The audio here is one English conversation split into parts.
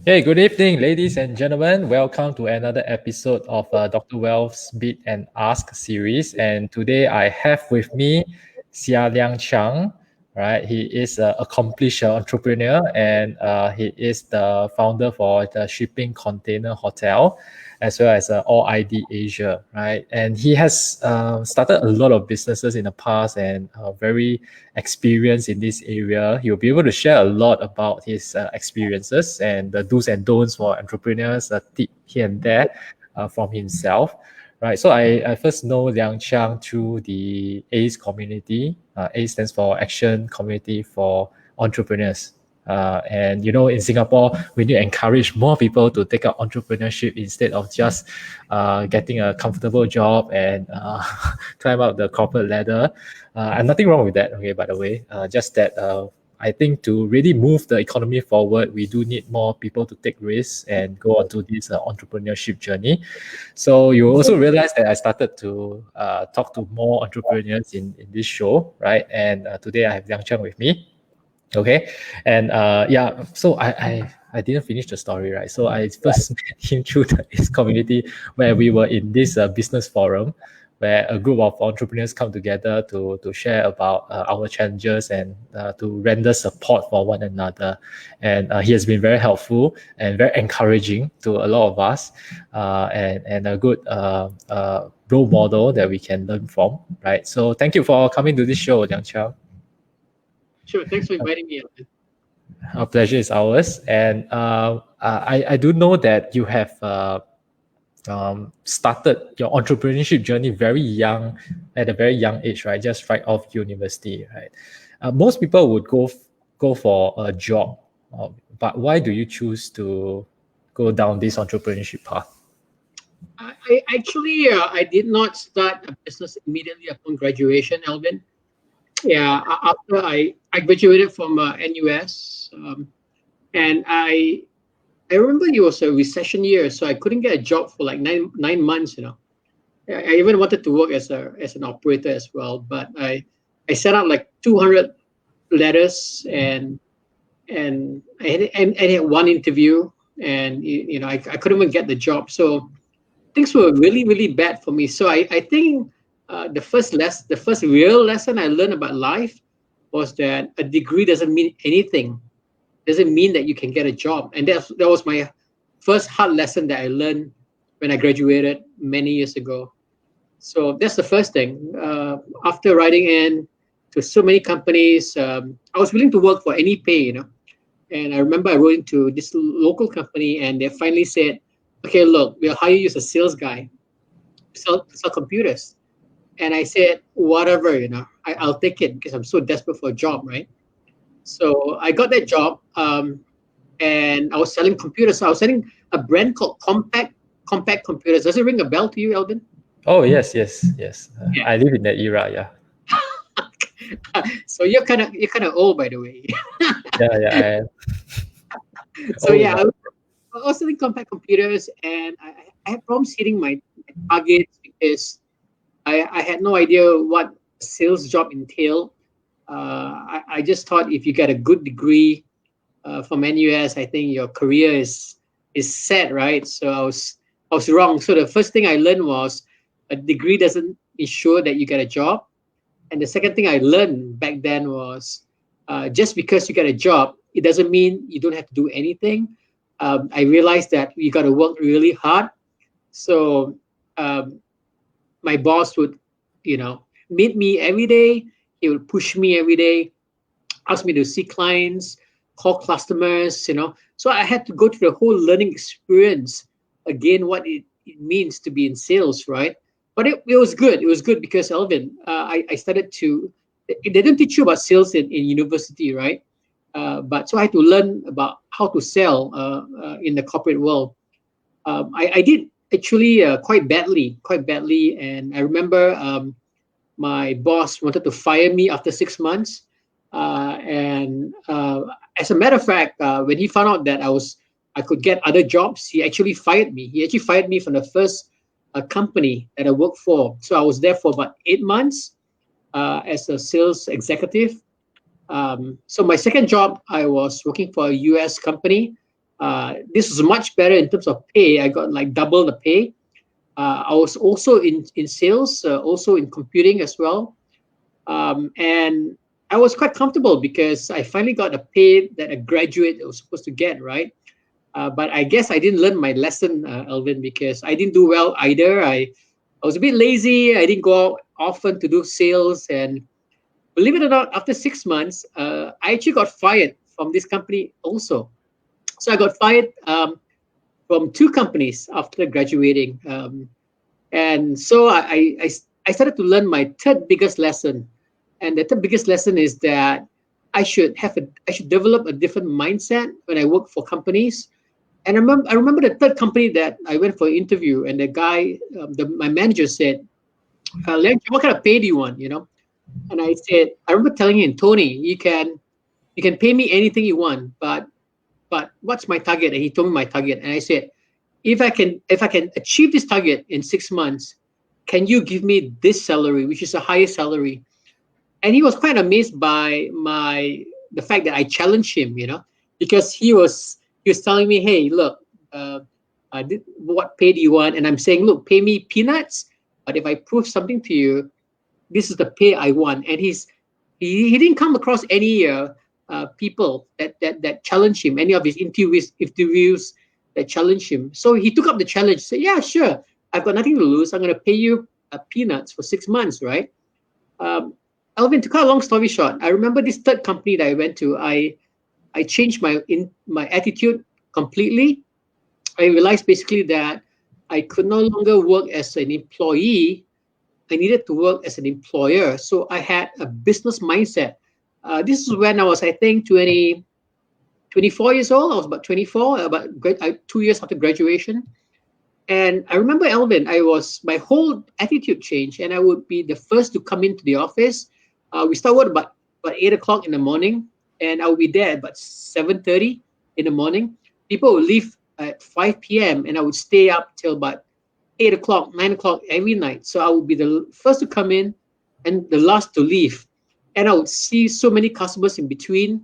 Hey, good evening, ladies and gentlemen. Welcome to another episode of Dr. Wells Beat and Ask series. And today I have with me Seah Liang Chiang. Right, he is an accomplished entrepreneur, and he is the founder for the Shipping Container Hotel, as well as All ID Asia. Right, and he has started a lot of businesses in the past and very experience in this area. He'll be able to share a lot about his experiences and the do's and don'ts for entrepreneurs, a tip here and there from himself. Right. So I first know Liang Chiang through the ACE community. ACE stands for Action Community for Entrepreneurs. And in Singapore, we need to encourage more people to take up entrepreneurship instead of just getting a comfortable job and climb up the corporate ladder. And nothing wrong with that, okay, by the way. Just that I think to really move the economy forward, we do need more people to take risks and go on to this entrepreneurship journey. So you also realize that I started to talk to more entrepreneurs in this show, right? And today I have Liang Cheng with me. Okay, and yeah, so I didn't finish the story, right? So I first met him through his community where we were in this business forum where a group of entrepreneurs come together to share about our challenges and to render support for one another. And he has been very helpful and very encouraging to a lot of us, and a good role model that we can learn from, right? So thank you for coming to this show, Liang Chiao. Sure, thanks for inviting me. Our pleasure is ours. And I do know that you have started your entrepreneurship journey very young, at a very young age, right? Just right off university, right? Most people would go for a job, but why do you choose to go down this entrepreneurship path? I did not start a business immediately upon graduation, Alvin. Yeah, after I graduated from NUS, and I remember it was a recession year, so I couldn't get a job for like nine months. I even wanted to work as an operator as well, but I sent out like 200 letters and I had one interview, and I couldn't even get the job. So things were really really bad for me. So I think the first real lesson I learned about life was that a degree doesn't mean anything. Doesn't mean that you can get a job. And that was my first hard lesson that I learned when I graduated many years ago. So that's the first thing. After writing in to so many companies, I was willing to work for any pay. And I remember I wrote into this local company, and they finally said, "Okay, look, we'll hire you as a sales guy, sell computers." And I said, "Whatever, I'll take it because I'm so desperate for a job, right?" So I got that job, and I was selling computers. So I was selling a brand called Compact Computers. Does it ring a bell to you, Elvin? Oh, yes, yes, yes. Yeah. I live in that era, yeah. So you're kind of old, by the way. Yeah, yeah. So Oh, yeah, yeah. I was selling compact computers, and I had problems hitting my targets because I had no idea what a sales job entailed. I just thought if you get a good degree from NUS, I think your career is set, right? So I was wrong. So the first thing I learned was a degree doesn't ensure that you get a job. And the second thing I learned back then was just because you get a job, it doesn't mean you don't have to do anything. I realized that you got to work really hard. So um, my boss would, meet me every day. He would push me every day, ask me to see clients, call customers. So I had to go through the whole learning experience again, what it means to be in sales, right? But it was good. It was good because Elvin, I started to. They didn't teach you about sales in university, right? But so I had to learn about how to sell in the corporate world. I did actually quite badly, and I remember my boss wanted to fire me after 6 months. And as a matter of fact, when he found out that I could get other jobs, he actually fired me. He actually fired me from the first company that I worked for. So I was there for about 8 months as a sales executive. So my second job, I was working for a US company. This was much better in terms of pay. I got like double the pay. I was also in sales, also in computing as well. And I was quite comfortable because I finally got a pay that a graduate was supposed to get, right? But I guess I didn't learn my lesson, Alvin, because I didn't do well either. I was a bit lazy. I didn't go out often to do sales. And believe it or not, after 6 months, I actually got fired from this company also. So I got fired from two companies after graduating. And so I started to learn my third biggest lesson. And the third biggest lesson is that I should develop a different mindset when I work for companies. And I remember the third company that I went for an interview, and the guy, my manager said, Liang, what kind of pay do you want? And I said, I remember telling him, Tony, you can pay me anything you want, but what's my target? And he told me my target, and I said, if I can achieve this target in 6 months, can you give me this salary, which is a higher salary? And he was quite amazed by the fact that I challenged him, because he was telling me, hey, look, what pay do you want? And I'm saying, look, pay me peanuts, but if I prove something to you, this is the pay I want. And he didn't come across any people that challenged him, any of his interviews that challenged him. So he took up the challenge, said, yeah, sure, I've got nothing to lose. I'm going to pay you peanuts for 6 months, right? Alvin, to cut a long story short, I remember this third company that I went to. I changed my attitude completely. I realized basically that I could no longer work as an employee. I needed to work as an employer. So I had a business mindset. This is when I was, I think, 24 years old. I was about 24, about 2 years after graduation. And I remember, Alvin, my whole attitude changed, and I would be the first to come into the office. We start work about 8 o'clock in the morning, and I would be there about 7:30 in the morning. People would leave at 5 p.m., and I would stay up till about 8 o'clock, 9 o'clock every night. So I would be the first to come in and the last to leave. And I would see so many customers in between.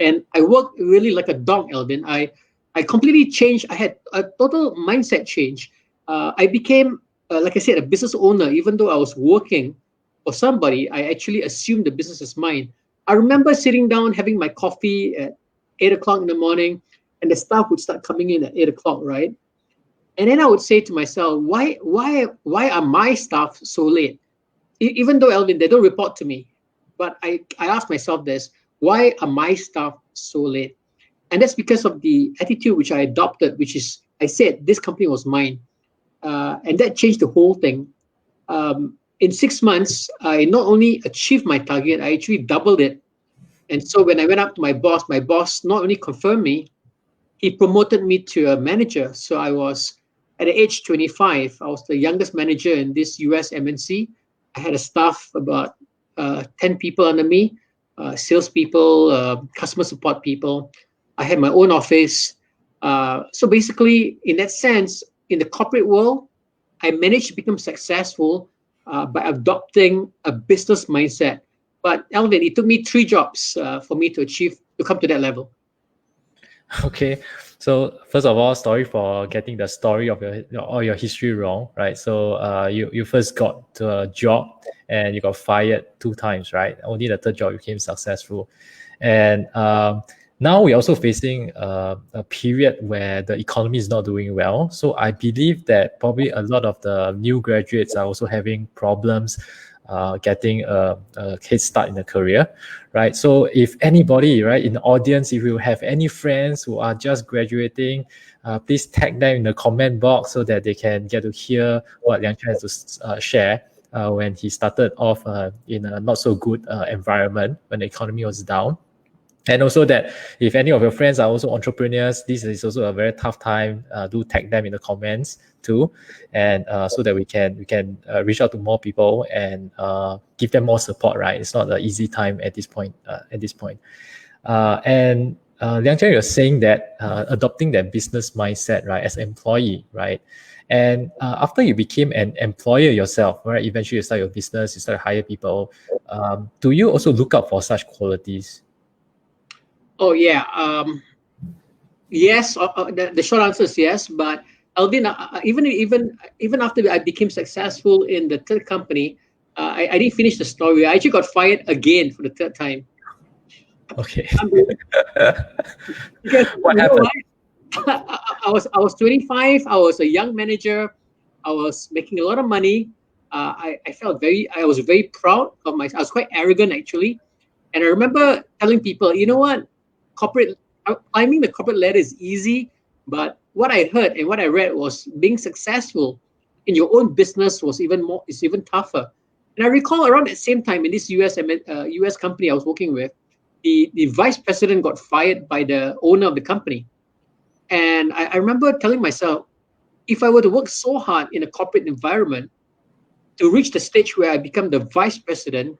And I worked really like a dog, Alvin. I completely changed. I had a total mindset change. I became, like I said, a business owner. Even though I was working for somebody, I actually assumed the business is mine. I remember sitting down, having my coffee at 8 o'clock in the morning, and the staff would start coming in at 8 o'clock, right? And then I would say to myself, why are my staff so late? Even though, Alvin, they don't report to me. But I ask myself this, why are my staff so late? And that's because of the attitude which I adopted, which is, I said, this company was mine. And that changed the whole thing. In 6 months, I not only achieved my target, I actually doubled it. And so when I went up to my boss not only confirmed me, he promoted me to a manager. So I was, at the age 25, I was the youngest manager in this US MNC. I had a staff about 10 people under me, salespeople, customer support people. I had my own office. So basically, in that sense, in the corporate world, I managed to become successful by adopting a business mindset. But Alvin, it took me 3 jobs for me to come to that level. Okay, so first of all, sorry for getting the story of your history wrong, right? So you first got to a job and you got fired 2 times, right? Only the third job you became successful, and now we're also facing a period where the economy is not doing well. So I believe that probably a lot of the new graduates are also having problems getting a head start in a career, right? So if anybody, right, in the audience, if you have any friends who are just graduating, please tag them in the comment box so that they can get to hear what Liang Chiang has to share when he started off in a not so good environment when the economy was down. And also that if any of your friends are also entrepreneurs, this is also a very tough time. Do tag them in the comments too, and so that we can reach out to more people and give them more support. Right, it's not an easy time at this point. And Liang Chiang, you're saying that adopting that business mindset, right, as an employee, right, and after you became an employer yourself, right, eventually you start your business, you start to hire people. Do you also look out for such qualities? Oh yeah. Yes, the short answer is yes. But Alvin, even after I became successful in the third company, I didn't finish the story. I actually got fired again for the third time. Okay. Unbelievable. Because What you know happened? what? I was 25. I was a young manager. I was making a lot of money. I was very proud of my. I was quite arrogant actually, and I remember telling people, you know what, corporate climbing the corporate ladder is easy, but what I heard and what I read was being successful in your own business was even tougher. And I recall around that same time in this US company I was working with, the vice president got fired by the owner of the company. And I remember telling myself, if I were to work so hard in a corporate environment to reach the stage where I become the vice president,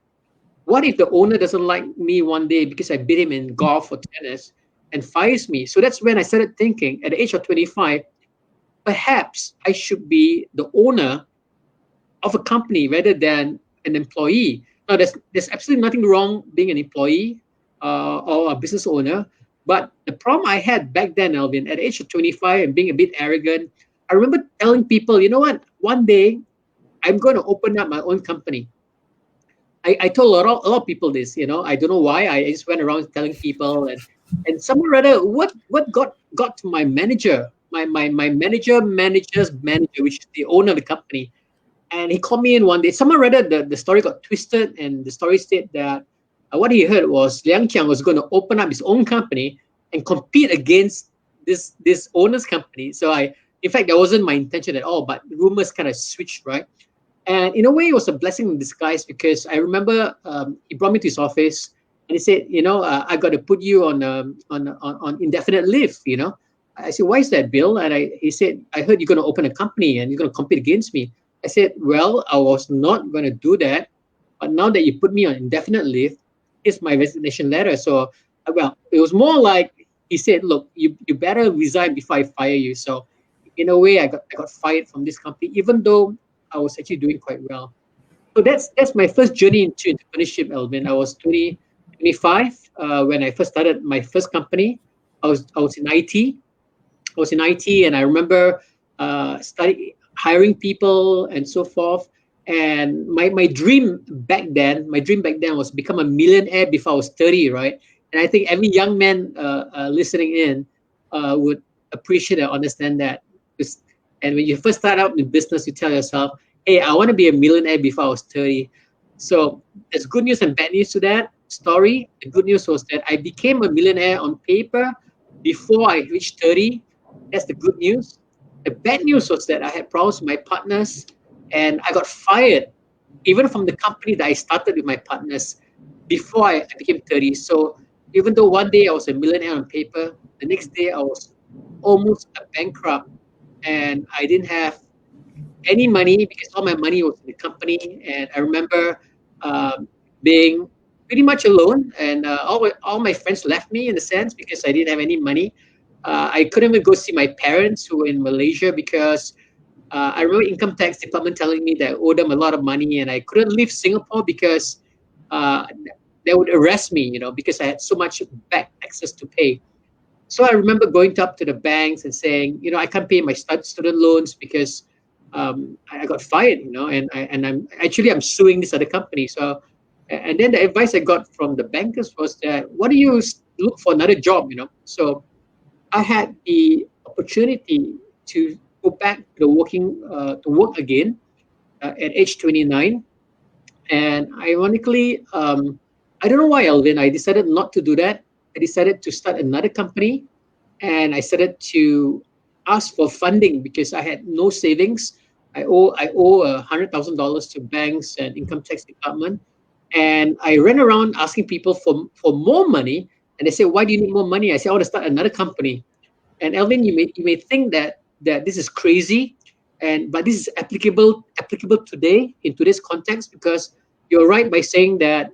what if the owner doesn't like me one day because I beat him in golf or tennis and fires me? So that's when I started thinking at the age of 25, perhaps I should be the owner of a company rather than an employee. Now, there's absolutely nothing wrong being an employee or a business owner, but the problem I had back then, Alvin, at the age of 25 and being a bit arrogant, I remember telling people, you know what, one day I'm going to open up my own company. I told a lot of people this, I don't know why. I just went around telling people, and someone rather what got to my manager, my manager's manager, which is the owner of the company. And he called me in one day. Someone read it, the story got twisted, and the story said that what he heard was Liang Chiang was going to open up his own company and compete against this owner's company. In fact, that wasn't my intention at all, but rumors kind of switched, right? And in a way, it was a blessing in disguise because I remember he brought me to his office and he said, I got to put you on indefinite leave. I said, why is that, Bill? And he said, I heard you're going to open a company and you're going to compete against me. I said, well, I was not going to do that, but now that you put me on indefinite leave, here's my resignation letter. So, well, it was more like he said, look, you better resign before I fire you. So, in a way, I got fired from this company, even though I was actually doing quite well. So that's my first journey into entrepreneurship, Elvin. I was 25 when I first started my first company. I was in IT. I was in IT, and I remember study hiring people and so forth. And my dream back then was become a millionaire before I was 30, right? And I think every young man listening in would appreciate and understand that. And when you first start out in business, you tell yourself, "Hey, I want to be a millionaire before I was 30." So there's good news and bad news to that story. The good news was that I became a millionaire on paper before I reached 30. That's the good news. The bad news was that I had problems with my partners and I got fired, even from the company that I started with my partners before I became 30. So even though one day I was a millionaire on paper, the next day I was almost a bankrupt and I didn't have any money because all my money was in the company. And I remember being pretty much alone, and all my friends left me in a sense because I didn't have any money. I couldn't even go see my parents who were in Malaysia because I remember income tax department telling me that I owed them a lot of money, and I couldn't leave Singapore because uh, they would arrest me, because I had so much back taxes to pay. So I remember going up to the banks and saying, I can't pay my student loans because I got fired, and I'm suing this other company. So, and then the advice I got from the bankers was that, why do you look for another job, So I had the opportunity to go back to to work again at age 29. And ironically, I don't know why, Alvin, I decided not to do that. I decided to start another company and I started to ask for funding because I had no savings. I owe $100,000 to banks and income tax department, and I ran around asking people for more money. And they said, "Why do you need more money?" I said, "I want to start another company." And Elvin, you may think that this is crazy, but this is applicable today in today's context because you're right by saying that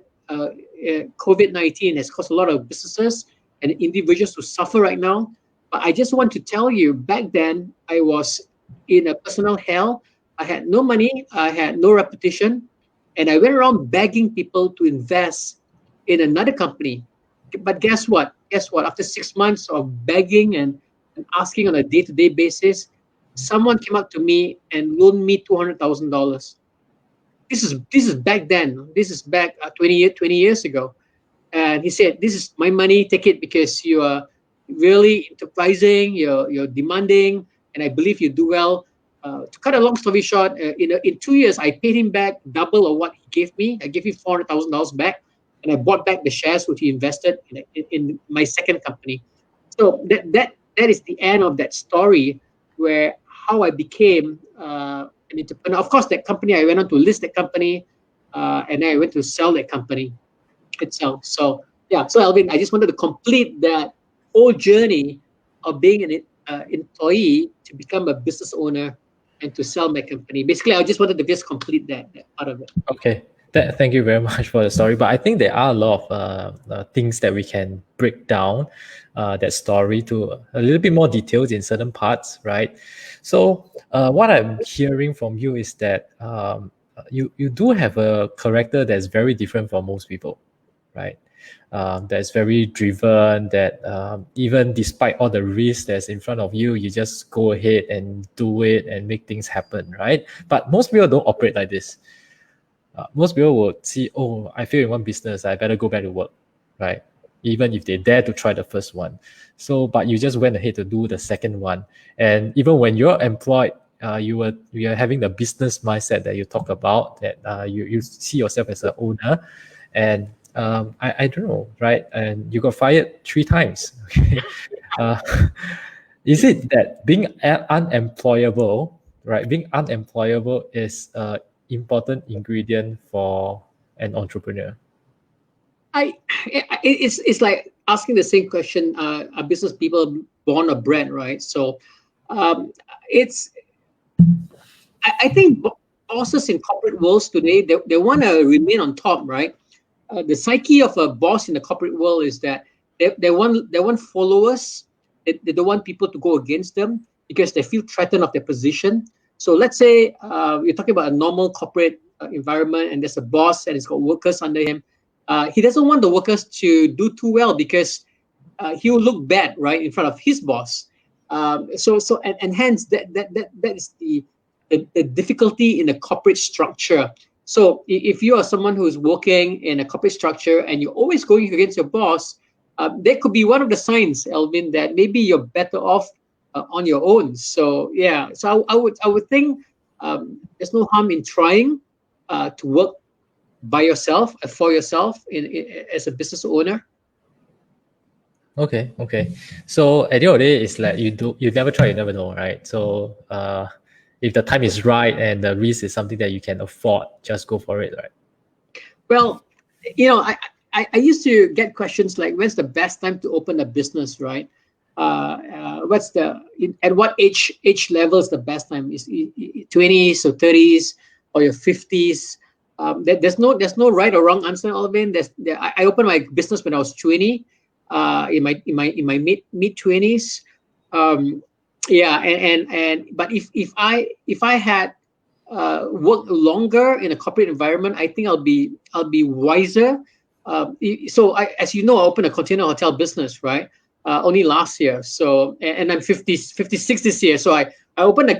COVID-19 has caused a lot of businesses and individuals to suffer right now. But I just want to tell you, back then I was in a personal hell. I had no money, I had no reputation, and I went around begging people to invest in another company. But guess what? After 6 months of begging and and asking on a day-to-day basis, someone came up to me and loaned me $200,000. This is back then. This is back 20 years ago. And he said, "This is my money. Take it because you are really enterprising. You're demanding, and I believe you do well." To cut a long story short, in 2 years, I paid him back double of what he gave me. I gave him $400,000 back, and I bought back the shares which he invested in my second company. So that is the end of that story, where how I became an entrepreneur. Of course, that company I went on to list that company, and then I went to sell that company itself. So yeah, so Alvin, I just wanted to complete that whole journey of being an employee to become a business owner and to sell my company. Basically, I just wanted to just complete that part of it. Okay. Thank you very much for the story. But I think there are a lot of things that we can break down that story to a little bit more details in certain parts, right? So what I'm hearing from you is that you do have a character that's very different from most people, right? That's very driven, that even despite all the risks that's in front of you, you just go ahead and do it and make things happen, right? But most people don't operate like this. Most people would see, oh, I fail in one business, I better go back to work, right? Even if they dare to try the first one. So, but you just went ahead to do the second one. And even when you're employed, you are having the business mindset that you talk about, that you see yourself as an owner. And I don't know, right? And you got fired 3 times. Okay. uh, is it that being unemployable, right? Being unemployable is important ingredient for an entrepreneur? It's like asking the same question. Are business people born or bred, right? So um, it's I think bosses in corporate worlds today, they want to remain on top, right? The psyche of a boss in the corporate world is that they want followers. They don't want people to go against them because they feel threatened of their position. So let's say you're talking about a normal corporate environment, and there's a boss and he's got workers under him. He doesn't want the workers to do too well because he will look bad, right, in front of his boss. And hence that is the difficulty in the corporate structure. So if you are someone who is working in a corporate structure and you're always going against your boss, that could be one of the signs, Elvin, that maybe you're better off on your own. So yeah, so I would think there's no harm in trying to work by yourself for yourself as a business owner. Okay. So at the end of the day, it's like you never try, you never know, right? So if the time is right and the risk is something that you can afford, just go for it, right? Well, I used to get questions like, when's the best time to open a business, right? At what age level is the best time? Is 20s or 30s or your 50s? There's no right or wrong answer, Alvin. I opened my business when I was 20, in my mid 20s. Yeah, but if I had worked longer in a corporate environment, I think I'll be wiser. So as you know, I opened a container hotel business, right? Only last year. So and I'm 56 this year. So I opened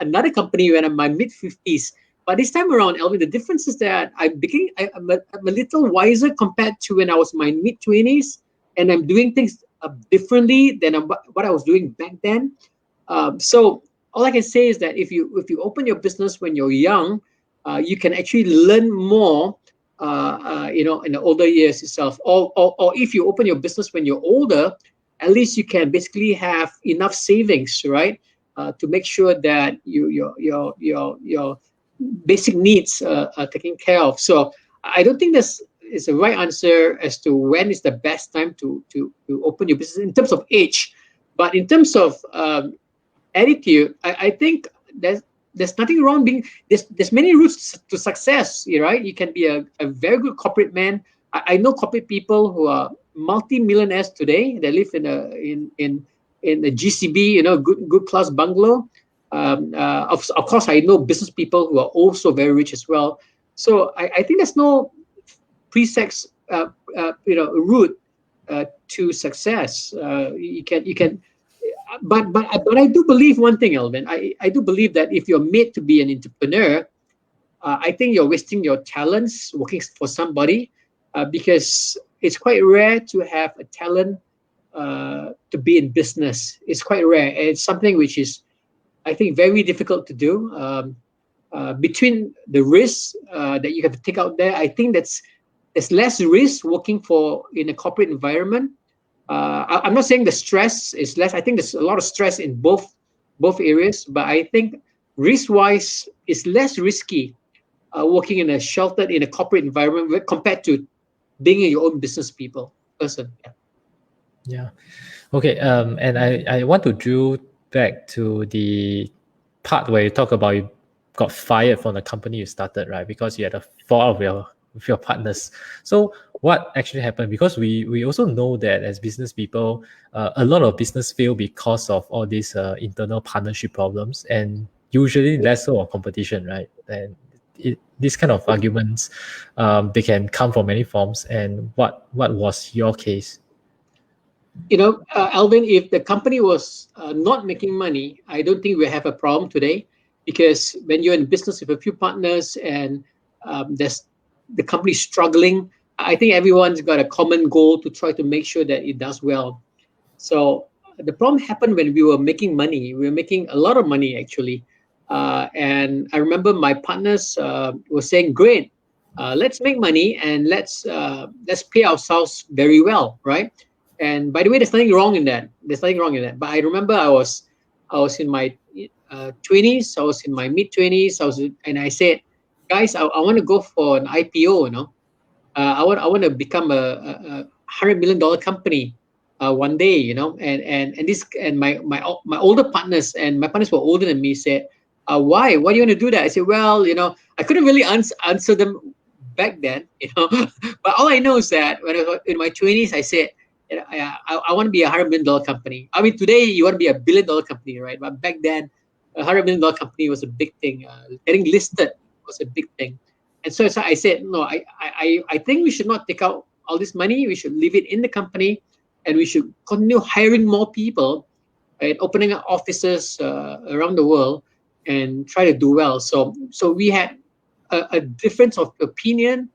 another company when I'm in my mid 50s. But this time around, Elvin, the difference is that I'm a little wiser compared to when I was in my mid 20s, and I'm doing things differently than what I was doing back then. So all I can say is that if you open your business when you're young, you can actually learn more. In the older years itself, or if you open your business when you're older, at least you can basically have enough savings, right, to make sure that your basic needs are taken care of. So I don't think this is the right answer as to when is the best time to open your business in terms of age, but in terms of attitude, I think there's nothing wrong being there's many routes to success, right? You can be a very good corporate man. I know corporate people who are multi-millionaires today. They live in the GCB, good class bungalow. Of course, I know business people who are also very rich as well. So I think there's no presex route to success. You can but I do believe one thing, Alvin. I do believe that if you're made to be an entrepreneur, I think you're wasting your talents working for somebody, because it's quite rare to have a talent to be in business. It's quite rare. It's something which is, I think, very difficult to do. Between the risks that you have to take out there, I think there's less risk working for in a corporate environment. I'm not saying the stress is less. I think there's a lot of stress in both areas, but I think risk-wise, it's less risky working in a corporate environment compared to being your own business person. Yeah. Yeah. Okay. And I want to drill back to the part where you talk about you got fired from the company you started, right? Because you had a fall with your partners. So what actually happened? Because we also know that as business people, a lot of business fail because of all these internal partnership problems, and usually less so of competition, right? And these kind of arguments, they can come from many forms. And what was your case? Alvin, if the company was not making money, I don't think we have a problem today, because when you're in business with a few partners and there's the company struggling, I think everyone's got a common goal to try to make sure that it does well. So the problem happened when we were making money. We were making a lot of money, actually. And I remember my partners were saying, "Great, let's make money and let's pay ourselves very well, right?" And by the way, there's nothing wrong in that. There's nothing wrong in that. But I remember I was in my 20s. I was in my mid 20s. And I said, "Guys, I want to go for an IPO. I want to become a $100 million company one day. And my older partners, and my partners were older than me, said, why do you want to do that?" I said, "Well, I couldn't really answer them back then, but all I know is that when I was in my 20s, I said, I want to be a $100 million company. I mean, today you want to be a $1 billion company, right? But back then, a $100 million company was a big thing. Getting listed was a big thing. And so I said, no, I think we should not take out all this money. We should leave it in the company, and we should continue hiring more people and opening up offices around the world and try to do well." So we had a difference of opinion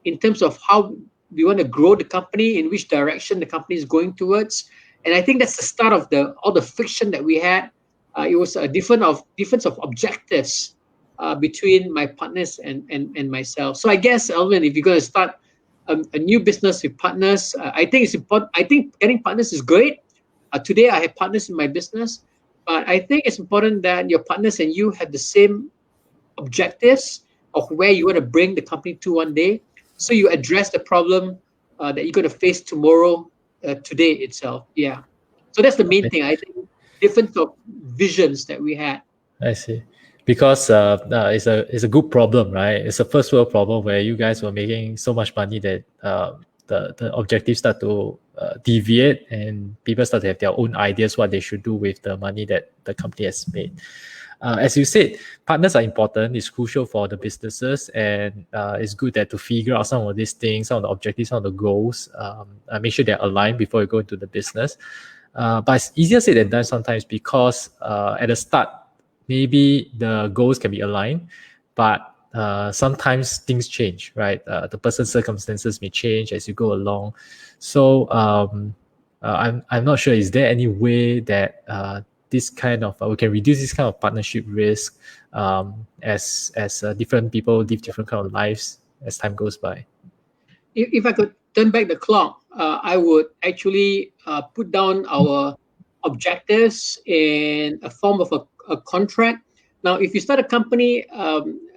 in terms of how we want to grow the company, in which direction the company is going towards. And I think that's the start of all the friction that we had. It was a difference of objectives between my partners and myself. So I guess, Alvin, if you're going to start a new business with partners, I think it's important. I think getting partners is great. Today I have partners in my business, but I think it's important that your partners and you have the same objectives of where you want to bring the company to one day. So you address the problem that you're going to face tomorrow, today itself. Yeah. So that's the main thing. I think different of visions that we had. I see. Because it's a good problem, right? It's a first world problem where you guys were making so much money that the objectives start to deviate, and people start to have their own ideas what they should do with the money that the company has made. As you said, partners are important. It's crucial for the businesses, and it's good that to figure out some of these things, some of the objectives, some of the goals, make sure they're aligned before you go into the business. But it's easier said than done sometimes, because at the start, maybe the goals can be aligned, but sometimes things change, right? The person's circumstances may change as you go along. So I'm not sure. Is there any way that this kind of we can reduce this kind of partnership risk as different people live different kind of lives as time goes by? If I could turn back the clock, I would actually put down our objectives in a form of a contract. Now, if you start a company,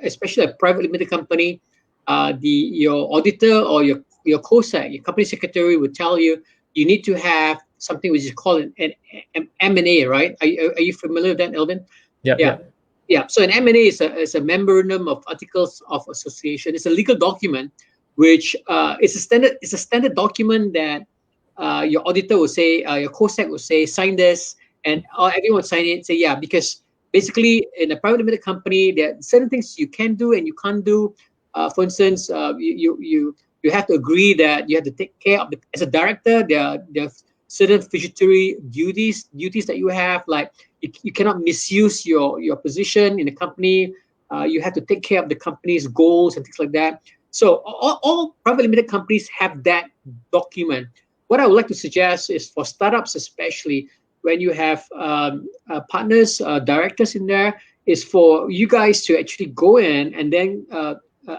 especially a private limited company, your auditor or your COSEC, your company secretary, would tell you you need to have something which is called an M&A, right? Are you familiar with that, Elvin? Yeah. So an M&A is a memorandum of articles of association. It's a legal document, which is a standard document that your auditor will say, your COSEC will say, sign this, and everyone would sign it. Say yeah, because basically in a private limited company, there are certain things you can do and you can't do. For instance, you have to agree that you have to take care of as a director. There are certain fiduciary duties that you have, like you cannot misuse your position in the company. You have to take care of the company's goals and things like that. So all private limited companies have that document. What I would like to suggest is for startups, especially when you have partners, directors in there, is for you guys to actually go in and then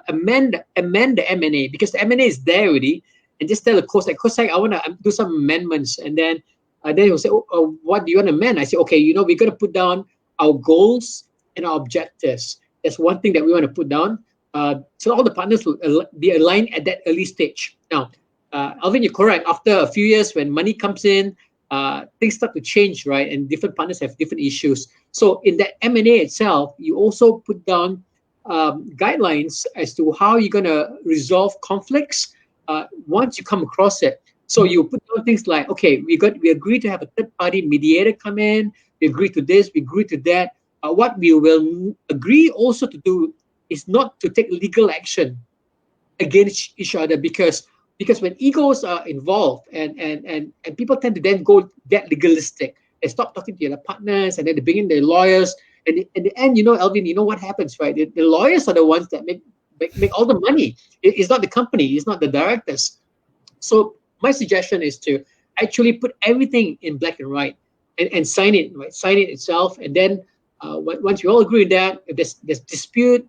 amend the M&A, because the M&A is there already, and just tell the co-sec, I want to do some amendments, and then he'll say, what do you want to amend? I say, okay, we're going to put down our goals and our objectives. That's one thing that we want to put down. So all the partners will be aligned at that early stage. Now, Alvin, you're correct. After a few years, when money comes in, things start to change, right? And different partners have different issues. So in that M&A itself, you also put down guidelines as to how you're going to resolve conflicts once you come across it. So you put down things like, okay, we agree to have a third-party mediator come in. We agree to this. We agree to that. What we will agree also to do is not to take legal action against each other, because when egos are involved and people tend to then go get legalistic. They stop talking to their partners, and then they bring in their lawyers. And in the end, Alvin, you know what happens, right? The lawyers are the ones that make all the money. It's not the company. It's not the directors. So my suggestion is to actually put everything in black and white and sign it, right? Sign it itself, and then once you all agree with that, if there's dispute,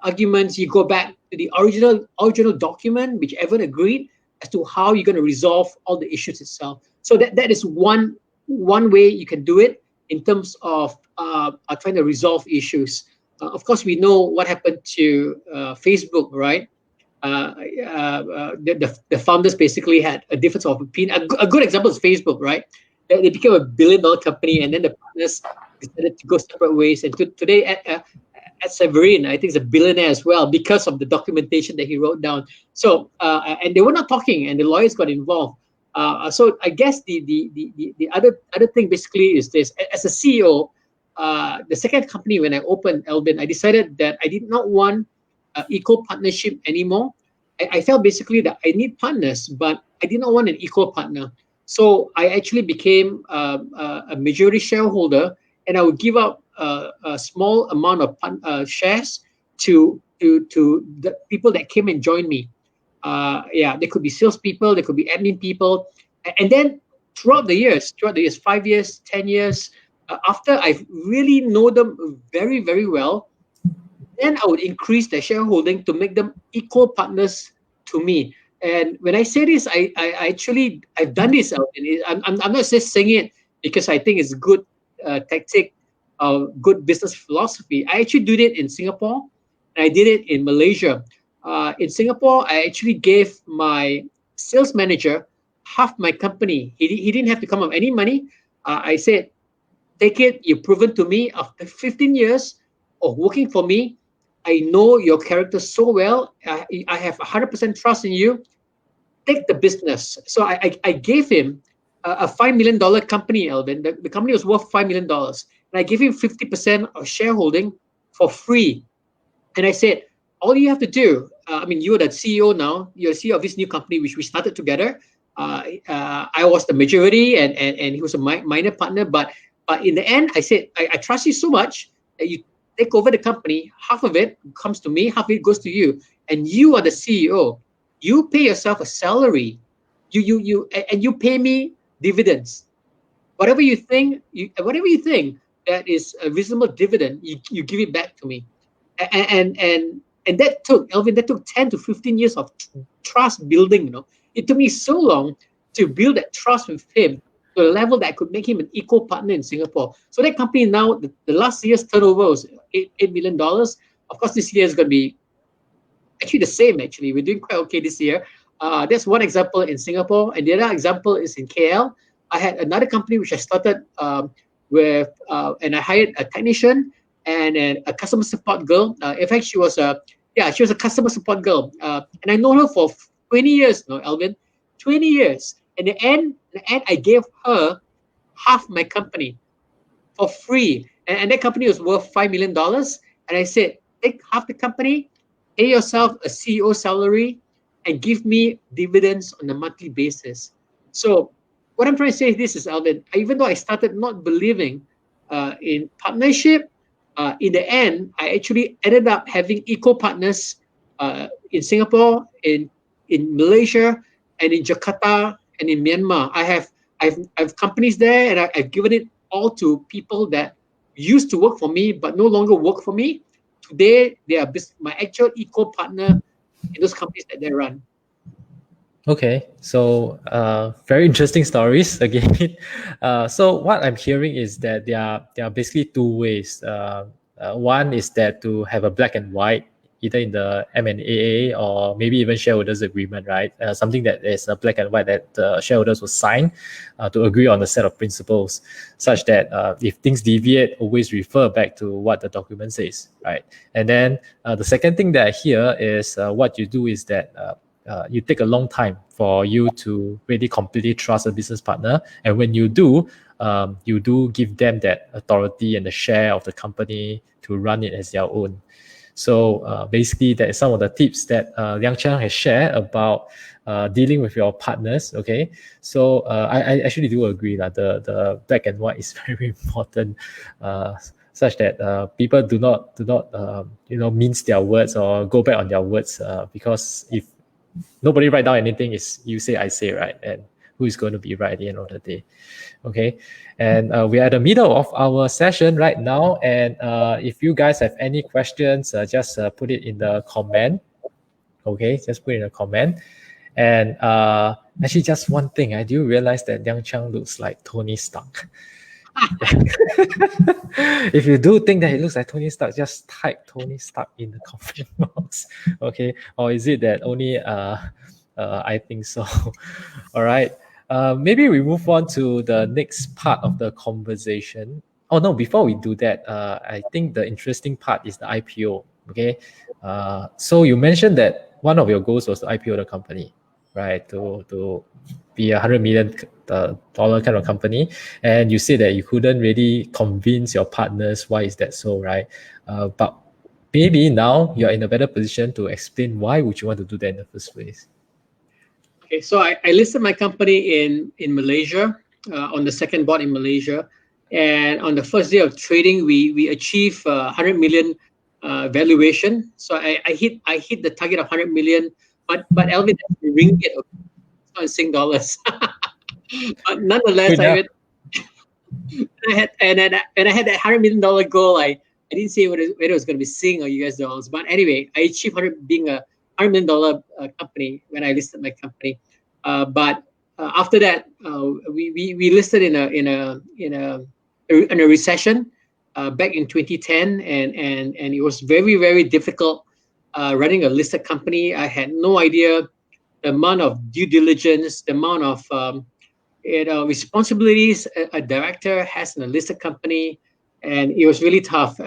arguments, you go back to the original document, which everyone agreed, as to how you're going to resolve all the issues itself. So that is one way you can do it in terms of trying to resolve issues. Of course, we know what happened to Facebook, right? The founders basically had a difference of opinion. A good example is Facebook, right? They became a billion-dollar company, and then the partners decided to go separate ways. And today, at Severin, I think is a billionaire as well, because of the documentation that he wrote down. So and they were not talking, and the lawyers got involved. So I guess the other thing basically is this: as a CEO, the second company when I opened Elbin, I decided that I did not want equal partnership anymore. I felt basically that I need partners, but I did not want an equal partner. So I actually became a majority shareholder, and I would give up a small amount of shares to the people that came and joined me. They could be salespeople, they could be admin people, and then throughout the years, 5 years, 10 years, after I really know them very, very well, then I would increase their shareholding to make them equal partners to me. And when I say this, I've done this. I'm not just saying it because I think it's good tactic, good business philosophy. I actually did it in Singapore, and I did it in Malaysia. In Singapore, I actually gave my sales manager half my company. He didn't have to come up with any money. I said, take it. You've proven to me after 15 years of working for me, I know your character so well. I have 100% trust in you. Take the business. So I gave him a $5 million company, Elvin. The company was worth $5 million. And I gave him 50% of shareholding for free. And I said, all you have to do, you're the CEO now. You're the CEO of this new company, which we started together. I was the majority, and he was a minor partner. But in the end, I said, I trust you so much that you take over the company. Half of it comes to me, half of it goes to you, and you are the CEO. You pay yourself a salary. You pay me dividends. Whatever you think that is a reasonable dividend, you give it back to me. And that took 10 to 15 years of trust building. It took me so long to build that trust with him to a level that I could make him an equal partner in Singapore. So that company now, the last year's turnover was $8 million. Of course, this year is going to be actually the same. Actually, we're doing quite okay this year. That's one example in Singapore, and the other example is in KL. I had another company which I started with, and I hired a technician and a customer support girl. In fact, she was a customer support girl, and I know her for 20 years. Alvin, 20 years. In the end, I gave her half my company for free, and that company was worth $5 million. And I said, take half the company, pay yourself a CEO salary, and give me dividends on a monthly basis. So what I'm trying to say is this is, Alvin, even though I started not believing in partnership, in the end, I actually ended up having equal partners in Singapore, in Malaysia, and in Jakarta, and in Myanmar. I've companies there, and I've given it all to people that used to work for me but no longer work for me. Today, they are my actual equal partner in those companies that they run. Okay, so very interesting stories again. So what I'm hearing is that there are basically two ways. One is that to have a black and white, either in the M&AA or maybe even shareholders agreement, right? Something that is a black and white that the shareholders will sign to agree on a set of principles, such that if things deviate, always refer back to what the document says, right? And then the second thing that I hear is what you do is that you take a long time for you to really completely trust a business partner. And when you do give them that authority and the share of the company to run it as their own. So basically, that is some of the tips that Liang Chiang has shared about dealing with your partners. Okay, so I actually do agree that the black and white is very important. Such that people do not mince their words or go back on their words, because if nobody write down anything, is you say I say, right? And who is going to be right at the end of the day? Okay, and we are at the middle of our session right now, and if you guys have any questions, just put it in the comment. Okay, just put in a comment. And actually, just one thing, I do realize that Liang Chiang looks like Tony Stark. If you do think that he looks like Tony Stark, just type Tony Stark in the comment box. Okay, or is it that only I think so? All right. Maybe we move on to the next part of the conversation. Oh no, before we do that, I think the interesting part is the IPO. Okay. So you mentioned that one of your goals was to IPO the company, right? To be $100 million kind of company, and you said that you couldn't really convince your partners. Why is that so, right? But maybe now you're in a better position to explain why would you want to do that in the first place. Okay, so I listed my company in Malaysia, on the second board in Malaysia, and on the first day of trading, we achieved 100 million valuation. So I hit the target of 100 million, but Elvin, that's in ringgit, okay? It's not in Sing dollars. But nonetheless, I had that $100 million goal. I didn't say whether it was going to be Sing or US dollars, but anyway, I achieved being a $100 million company when I listed my company. But after that, we listed in a recession back in 2010, and it was very, very difficult running a listed company. I had no idea the amount of due diligence, the amount of responsibilities a director has in a listed company, and it was really tough.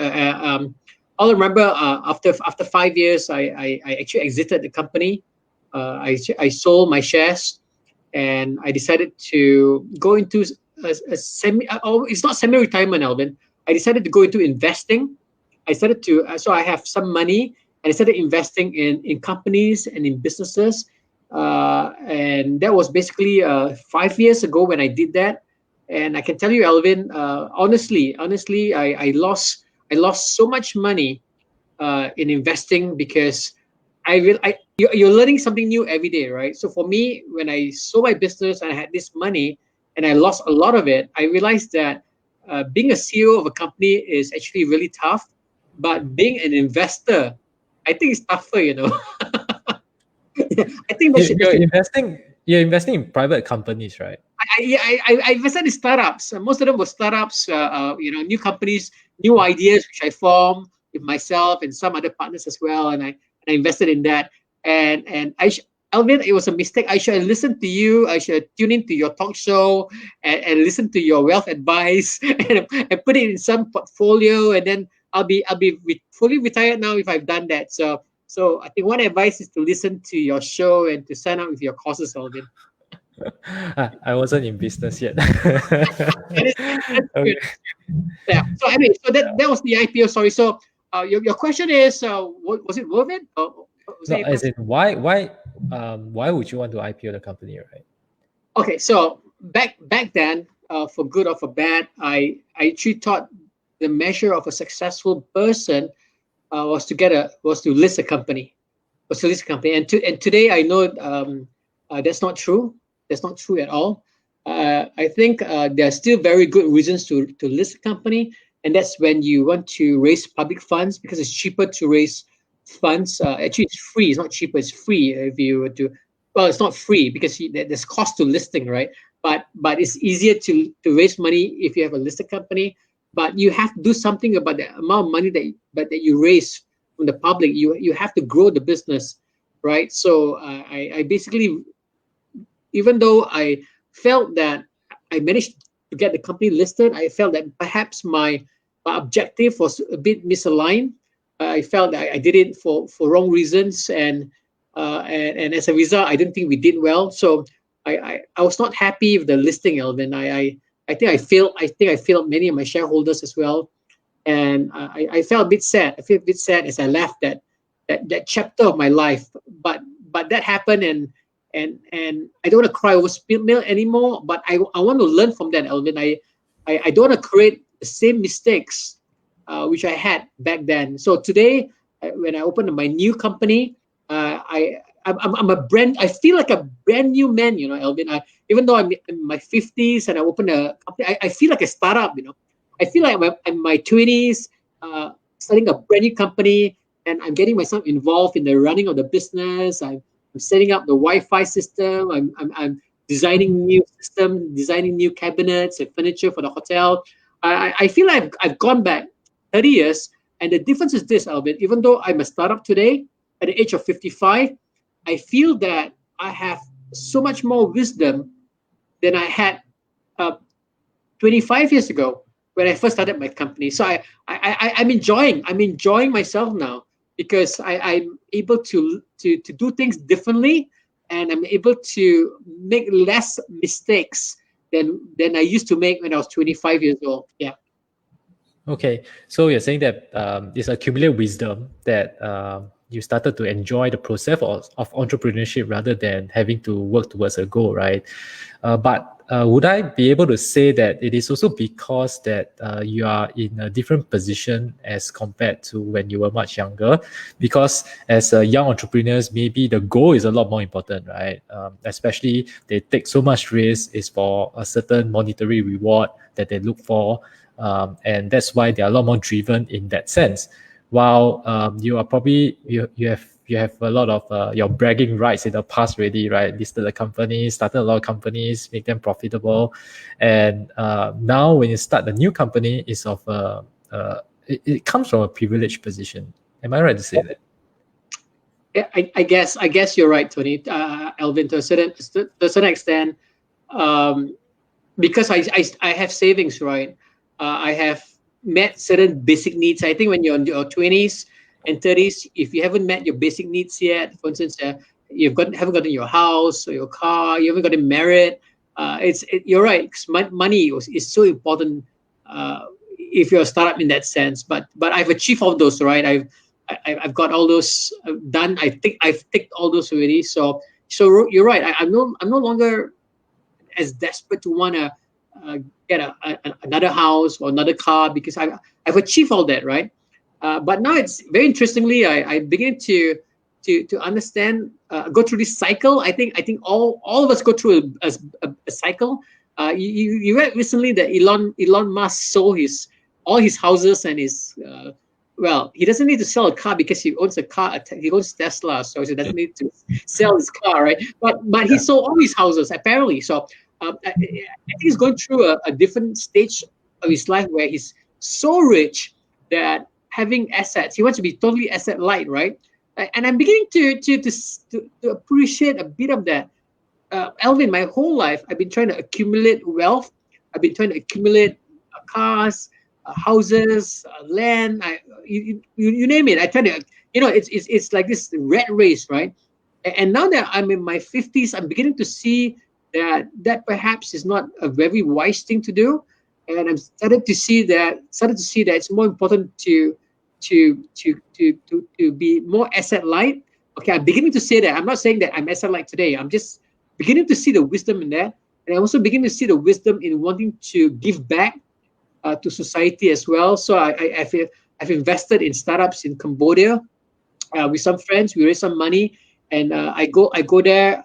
I'll remember after 5 years, I actually exited the company. I sold my shares, and I decided to go into a semi. It's not semi-retirement, Alvin. I decided to go into investing. I started to so I have some money, and I started investing in companies and in businesses. And that was basically 5 years ago when I did that. And I can tell you, Alvin, honestly, I lost so much money in investing, because you're learning something new every day, right? So for me, when I sold my business and I had this money and I lost a lot of it, I realized that being a CEO of a company is actually really tough, but being an investor, I think it's tougher, you know. I think You're investing in private companies, right? I invested in startups. Most of them were startups, new companies, new ideas, which I formed with myself and some other partners as well. And I invested in that. And Alvin, it was a mistake. I should have listened to you. I should tune into your talk show and listen to your wealth advice and put it in some portfolio. And then I'll be fully retired now if I've done that. So I think one advice is to listen to your show and to sign up with your courses, Alvin. I wasn't in business yet. That's Okay. good. Yeah. So anyway, so that was the IPO story. So your question is, was it worth it? Or was No, that your as in question? why would you want to IPO the company, right? Okay. So back then, for good or for bad, I actually thought the measure of a successful person was to list a company, and today I know that's not true. That's not true at all. I think there are still very good reasons to list a company, and that's when you want to raise public funds because it's cheaper to raise funds. Actually, it's free. It's not cheaper. It's free if you were to. Well, it's not free because there's cost to listing, right? But it's easier to raise money if you have a listed company. But you have to do something about the amount of money that you raise from the public. You have to grow the business, right? So I basically, even though I felt that I managed to get the company listed, I felt that perhaps my objective was a bit misaligned. I felt that I did it for wrong reasons, and as a result, I didn't think we did well. So I was not happy with the listing, Alvin. I think I failed. I think I failed many of my shareholders as well, and I felt a bit sad. I feel a bit sad as I left that chapter of my life. But that happened, and I don't want to cry over spilled milk anymore. But I want to learn from that, Alvin. I don't want to create the same mistakes which I had back then. So today, when I open my new company, I'm a brand. I feel like a brand new man, Alvin. Even though I'm in my 50s and I open a company, I feel like a startup. I feel like I'm in my 20s, starting a brand new company, and I'm getting myself involved in the running of the business. I'm setting up the Wi-Fi system. I'm designing new system, designing new cabinets and furniture for the hotel. I feel like I've gone back 30 years, and the difference is this, Alvin. Even though I'm a startup today, at the age of 55, I feel that I have so much more wisdom than I had 25 years ago when I first started my company. So I'm enjoying myself now because I'm able to do things differently, and I'm able to make less mistakes than I used to make when I was 25 years old. Yeah. Okay, so you're saying that it's accumulated wisdom that you started to enjoy the process of entrepreneurship rather than having to work towards a goal, right? But would I be able to say that it is also because that you are in a different position as compared to when you were much younger? Because as young entrepreneurs, maybe the goal is a lot more important, right? Especially they take so much risk, is for a certain monetary reward that they look for. And that's why they are a lot more driven in that sense. While you are probably you have a lot of your bragging rights in the past already, right? Listed a company, started a lot of companies, make them profitable, and now when you start a new company, it's it comes from a privileged position. Am I right to say that? Yeah, I guess you're right, Tony. Alvin, to a certain extent, because I have savings, right? I have met certain basic needs. I think when you're in your 20s and 30s, if you haven't met your basic needs yet, for instance, haven't gotten your house or your car, you haven't gotten married. You're right. 'Cause money is so important if you're a startup in that sense. But I've achieved all those, right? I've got all those done. I think I've ticked all those already. So you're right. I'm no longer as desperate to want to get another house or another car because I've achieved all that, right? But now it's very interestingly, I begin to understand, go through this cycle. I think all of us go through a cycle. You read recently that Elon Musk sold all his houses and his well, he doesn't need to sell a car because he owns a car. He owns Tesla, so he doesn't need to sell his car, right? But he sold all his houses apparently. So I think he's going through a different stage of his life where he's so rich that having assets, he wants to be totally asset light, right? And I'm beginning to appreciate a bit of that. Alvin, my whole life, I've been trying to accumulate wealth. I've been trying to accumulate cars, houses, land. You name it. I try to, it's like this rat race, right? And now that I'm in my 50s, I'm beginning to see that perhaps is not a very wise thing to do, and I'm started to see that it's more important to be more asset light. Okay, I'm beginning to say that. I'm not saying that I'm asset light today. I'm just beginning to see the wisdom in that. and I also begin to see the wisdom in wanting to give back to society as well. So I've invested in startups in Cambodia with some friends. We raise some money, and I go there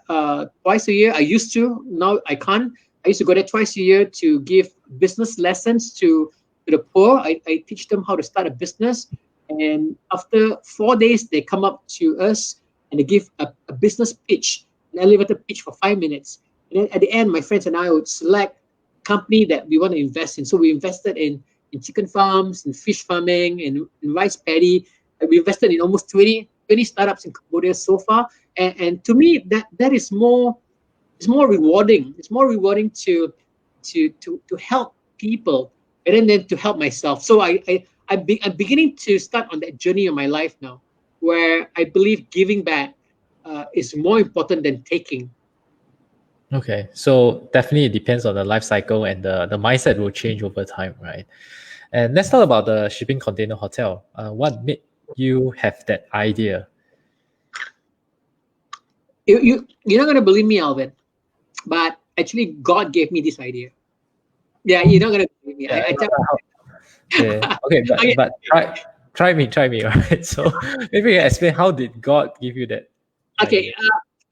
twice a year. I used to, now I can't. I used to go there twice a year to give business lessons to the poor. I teach them how to start a business, and after 4 days, they come up to us and they give a business pitch, an elevator pitch for 5 minutes. And then at the end, my friends and I would select company that we want to invest in. So we invested in chicken farms, in fish farming, in rice paddy. We invested in almost 20 startups in Cambodia so far. And to me, that is more, it's more rewarding. It's more rewarding to help people, and then to help myself. So I'm beginning to start on that journey of my life now, where I believe giving back is more important than taking. Okay, so definitely it depends on the life cycle, and the mindset will change over time, right? And let's talk about the shipping container hotel. What made you have that idea? You're not gonna believe me, Alvin, but actually God gave me this idea. Yeah, you're not gonna believe me. Yeah. I tell. Okay. Okay, Okay, but try me, right? So maybe you can explain how did God give you that okay. idea?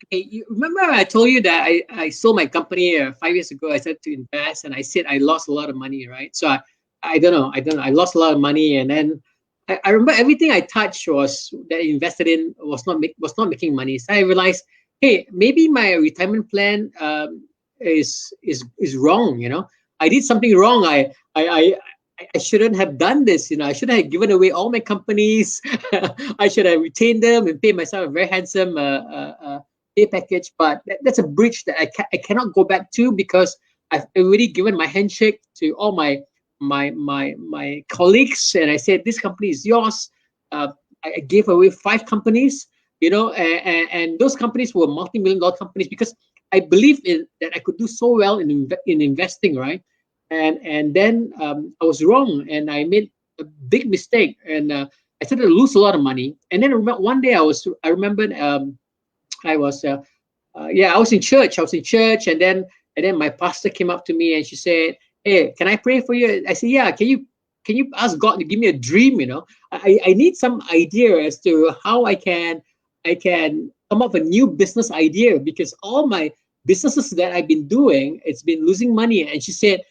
Okay, you remember I told you that I sold my company 5 years ago. I started to invest, and I said I lost a lot of money, right? So I don't know. I lost a lot of money, and then I remember everything I touched was that I invested in was not making money. So I realized, hey, maybe my retirement plan is wrong. I did something wrong. I shouldn't have done this. I shouldn't have given away all my companies. I should have retained them and paid myself a very handsome pay package. But that's a bridge that I cannot go back to, because I've already given my handshake to all my colleagues, and I said this company is yours. I gave away 5 companies, and those companies were multi-million-dollar companies, because I believe in that I could do so well in investing, right? And then I was wrong, and I made a big mistake, and I started to lose a lot of money. And then one day I remembered I was yeah, I was in church. And then my pastor came up to me and she said, "Hey, can I pray for you?" I said, "Yeah." Can you ask God to give me a dream? I need some idea as to how I can come up with a new business idea, because all my businesses that I've been doing, it's been losing money. And she said,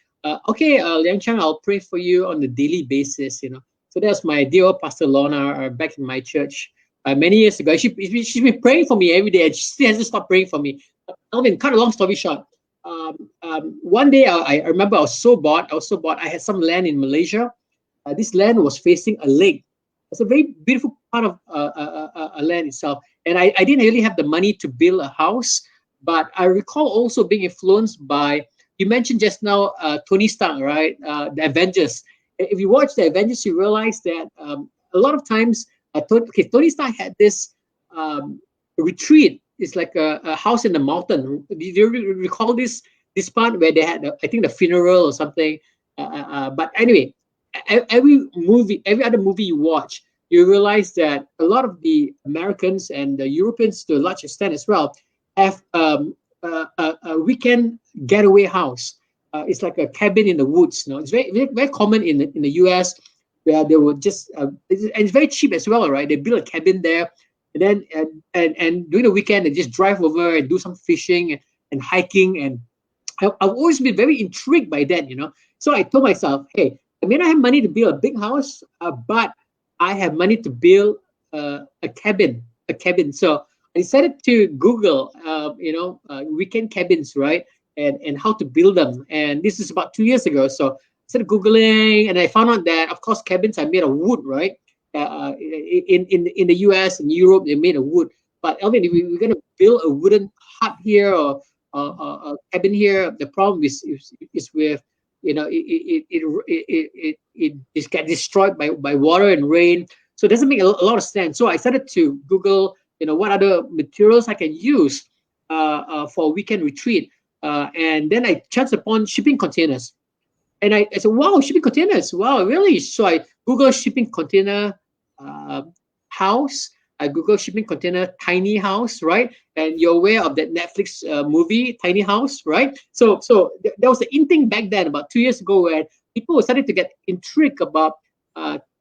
"Okay, Liang Chang, I'll pray for you on a daily basis." So that's my dear old Pastor Lorna back in my church many years ago. She's been praying for me every day, and she still hasn't stopped praying for me. Alvin, cut a long story short. One day I remember I was so bored. I had some land in Malaysia. This land was facing a lake. It's a very beautiful part of a land itself. And I didn't really have the money to build a house, but I recall also being influenced by, you mentioned just now, Tony Stark, right? The Avengers. If you watch the Avengers, you realize that a lot of times, Tony Stark had this retreat. It's like a house in the mountain. Do you recall this part where they had, I think, the funeral or something? But anyway, every other movie you watch, you realize that a lot of the Americans and the Europeans, to a large extent as well, have a weekend getaway house. It's like a cabin in the woods. It's very, very, very common in the US, where they would just and it's very cheap as well, right? They build a cabin there, and then and during the weekend they just drive over and do some fishing and hiking. And I've always been very intrigued by that. So I told myself, hey, I may not have money to build a big house, but I have money to build a cabin. So I decided to Google, weekend cabins, right? And how to build them. And this is about 2 years ago. So I started Googling, and I found out that, of course, cabins are made of wood, right? In the US and Europe, they're made of wood. But Alvin, if we're going to build a wooden hut here, or a cabin here, the problem is with, it gets destroyed by water and rain. So it doesn't make a lot of sense. So I started to Google, what other materials I can use for a weekend retreat. And then I chanced upon shipping containers. And I said, wow, shipping containers. Wow, really? So I Googled shipping container house. I Google shipping container tiny house, right? And you're aware of that Netflix movie, Tiny House, right? There was the in thing back then, about 2 years ago, where people were starting to get intrigued about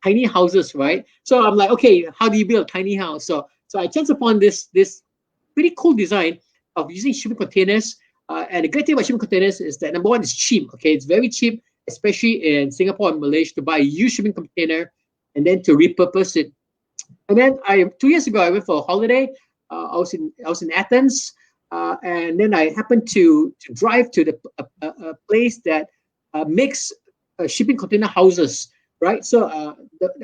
tiny houses, right? So I'm like, okay, how do you build a tiny house? So I chanced upon this pretty cool design of using shipping containers. And the great thing about shipping containers is that number one, it's cheap. Okay, it's very cheap, especially in Singapore and Malaysia, to buy a used shipping container and then to repurpose it. And then 2 years ago, I went for a holiday. I was in Athens, and then I happened to drive to a place that makes shipping container houses, right? So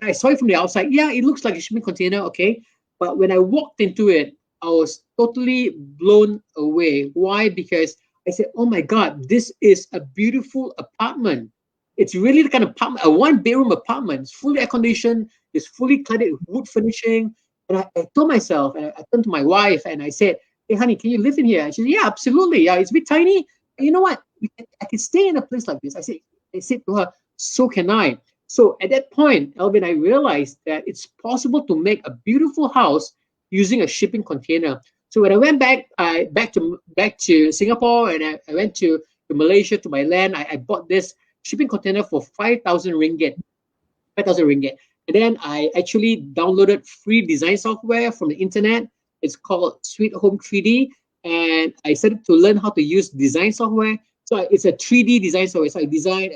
I saw it from the outside. Yeah, it looks like a shipping container, okay. But when I walked into it, I was totally blown away. Why? Because I said, "Oh my God, this is a beautiful apartment. It's really the kind of apartment, a one-bedroom apartment. It's fully air conditioned. It's fully cladded with wood finishing." And I told myself, and I turned to my wife, and I said, "Hey, honey, can you live in here?" And she said, "Yeah, absolutely. Yeah, it's a bit tiny. And you know what? I can stay in a place like this." I said to her, "So can I." So at that point, Alvin, I realized that it's possible to make a beautiful house using a shipping container. So when I went back to Singapore, and I went to Malaysia, to my land, I bought this shipping container for 5,000 ringgit. 5,000 ringgit. And then I actually downloaded free design software from the internet. It's called Sweet Home 3D. And I started to learn how to use design software. So it's a 3D design software. So I designed,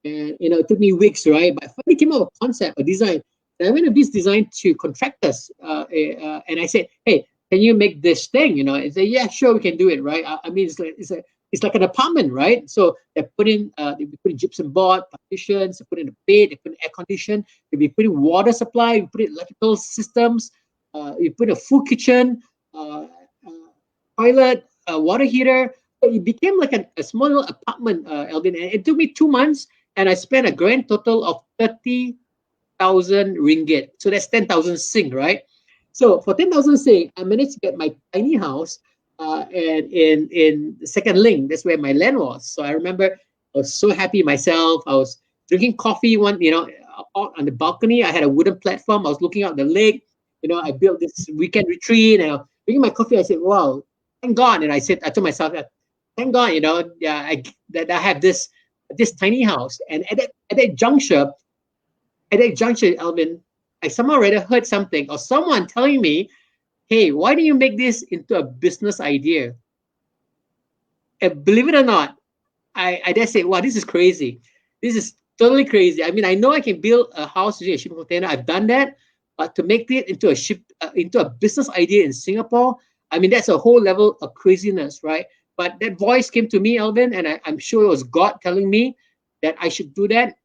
and it took me weeks, right? But I finally came up with a concept, a design. And I went with this design to contractors. And I said, "Hey, can you make this thing?" And say, "Yeah, sure, we can do it," right? I mean, it's like an apartment, right? So they put in gypsum board, partitions, they put in a bed, they put in air condition, they be putting water supply, you put in electrical systems, you put a full kitchen, toilet, water heater. So it became like a small little apartment, Eldin. And it took me 2 months, and I spent a grand total of 30,000 ringgit. So that's 10,000 sing, right? So for 10,000 sing, I managed to get my tiny house, and in the second link, that's where my land was. So I remember I was so happy myself. I was drinking coffee out on the balcony. I had a wooden platform. I was looking out the lake. I built this weekend retreat, and I was drinking my coffee. I said, "Wow, thank God!" And I told myself, "Thank God, yeah, that I have this tiny house." And at that juncture, Alvin, I somehow rather heard something or someone telling me, "Hey, why don't you make this into a business idea?" And believe it or not, I just say, "Wow, this is crazy. This is totally crazy." I mean, I know I can build a house using a shipping container. I've done that, but to make it into a business idea in Singapore, I mean, that's a whole level of craziness, right? But that voice came to me, Alvin, and I'm sure it was God telling me that I should do that.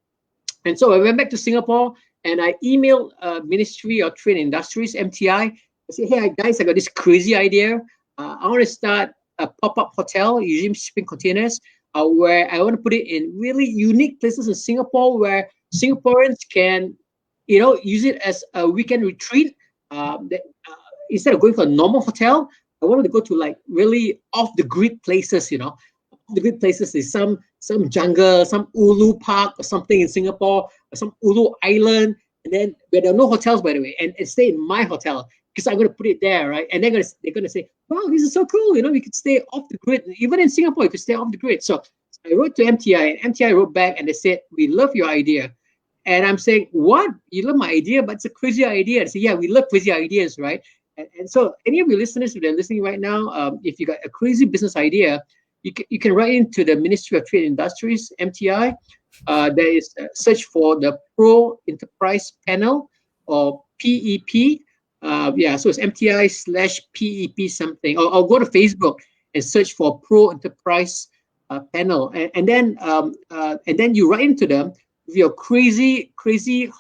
And so I went back to Singapore, and I emailed Ministry of Trade and Industries, MTI. I said, "Hey guys, I got this crazy idea. I want to start a pop-up hotel using shipping containers, where I want to put it in really unique places in Singapore, where Singaporeans can, use it as a weekend retreat. Instead of going for a normal hotel, I wanted to go to like really off the grid places. The good places is some jungle, some Ulu Park or something in Singapore, or some Ulu Island, and then where there are no hotels, by the way, and stay in my hotel because I'm going to put it there, right? And they're gonna say, "Wow, this is so cool! We could stay off the grid. Even in Singapore, you could stay off the grid." So I wrote to MTI, and MTI wrote back, and they said, "We love your idea." And I'm saying, "What? You love my idea? But it's a crazy idea." I say, "Yeah, we love crazy ideas, right?" And so any of your listeners that are listening right now, if you got a crazy business idea, you can write into the Ministry of Trade and Industries, MTI. There is search for the Pro Enterprise Panel, or PEP. Yeah, so it's MTI/PEP something. Or go to Facebook and search for Pro Enterprise Panel, and then you write into them with your crazy,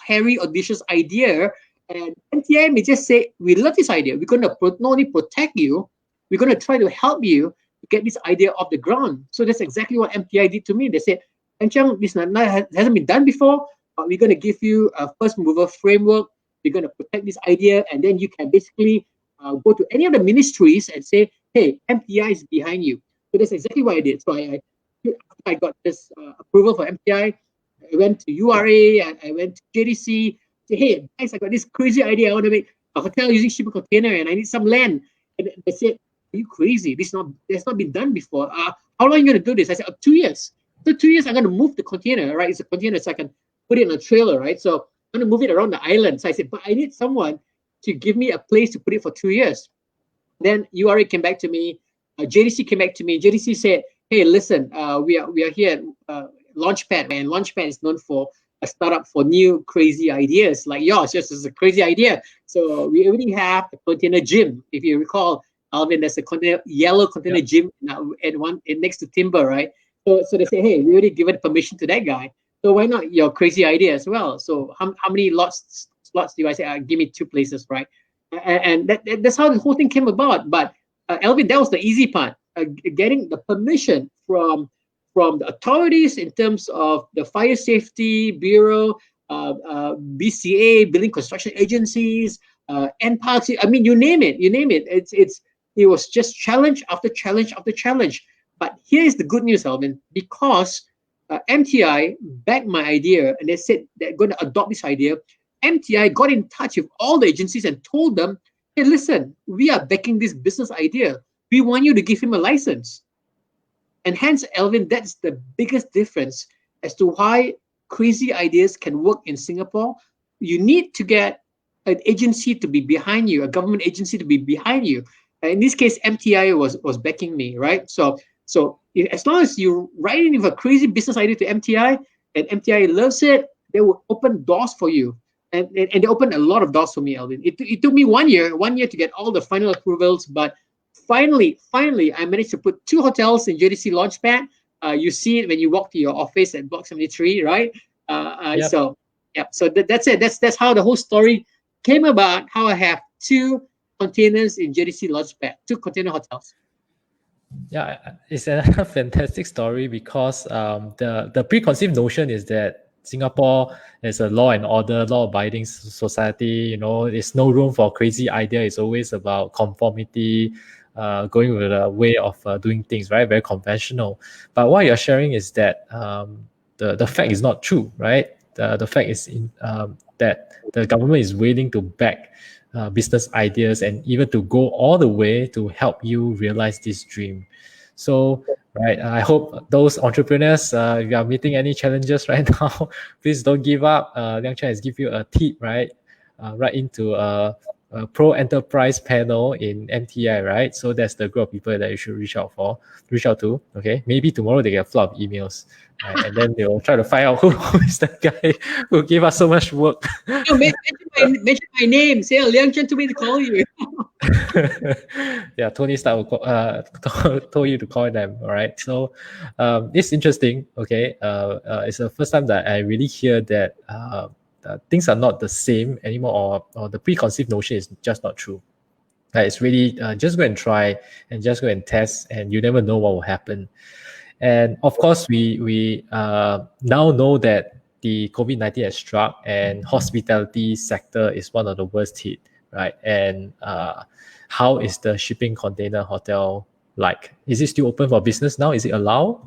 hairy, audacious idea. And MTI may just say, "We love this idea. We're going to not only protect you, we're going to try to help you get this idea off the ground." So that's exactly what MTI did to me. They said, "Chiang, this hasn't been done before, but we're going to give you a first mover framework. We're going to protect this idea, and then you can basically go to any of the ministries and say, 'Hey, MTI is behind you.'" So that's exactly what I did. So I got this approval for MTI. I went to URA, I went to JDC. Say, "Hey guys, I got this crazy idea. I want to make a hotel using shipping container, and I need some land. And they said, "Are you crazy? That's not been done before. How long are you going to do this?" I said, 2 years. So 2 years, I'm going to move the container, right? It's a container, so I can put it in a trailer, right? So I'm going to move it around the island. So I said, but I need someone to give me a place to put it for 2 years. Then URA came back to me. JDC came back to me. JDC said, "Hey, listen, we are here at Launchpad, and Launchpad is known for a startup for new crazy ideas like yours. Yours is a crazy idea. So we already have a container gym. If you recall, Alvin, there's a yellow container gym next to Timber, right? So they say, hey, we already given permission to that guy. So why not your crazy idea as well? So how many slots do I say? Give me 2 places, right? And that's how the whole thing came about. But Alvin, that was the easy part, getting the permission from the authorities in terms of the Fire Safety Bureau, BCA, Building Construction Agencies, NParks. I mean, you name it. It was just challenge after challenge after challenge. But here is the good news, Alvin, because MTI backed my idea and they said they're going to adopt this idea. MTI got in touch with all the agencies and told them, hey, listen, we are backing this business idea. We want you to give him a license. And hence, Alvin, that's the biggest difference as to why crazy ideas can work in Singapore. You need to get an agency to be behind you, a government agency to be behind you. In this case, MTI was backing me, right? So as long as you write in with a crazy business idea to MTI and MTI loves it, they will open doors for you. And they opened a lot of doors for me, Alvin. It took me 1 year to get all the final approvals, but finally, I managed to put 2 hotels in JDC Launchpad. You see it when you walk to your office at Block 73, right? So that's it. That's how the whole story came about. How I have 2 containers in JDC Launchpad, 2 container hotels. Yeah, it's a fantastic story because the preconceived notion is that Singapore is a law and order, law-abiding society. You know, there's no room for crazy idea. It's always about conformity, going with the way of doing things, right? Very conventional. But what you're sharing is that the fact is not true, right? The fact is that the government is willing to back business ideas and even to go all the way to help you realize this dream. So, right, I hope those entrepreneurs, if you are meeting any challenges right now, please don't give up. Liang Chiang has give you a tip, right? Right into a pro enterprise panel in MTI, right? So that's the group of people that you should reach out to. Okay, maybe tomorrow they get a flood of emails, right? And then they'll try to find out who is the guy who gave us so much work. No, mention my name. Seah Liang Chiang told me to call you. Yeah, Tony Stark told you to call them. All right, so it's interesting. Okay, it's the first time that I really hear that things are not the same anymore, or the preconceived notion is just not true. It's really just go and try and just go and test, and you never know what will happen. And of course, we now know that the COVID-19 has struck, and hospitality sector is one of the worst hit, right? And how is the shipping container hotel like? Is it still open for business now? Is it allowed?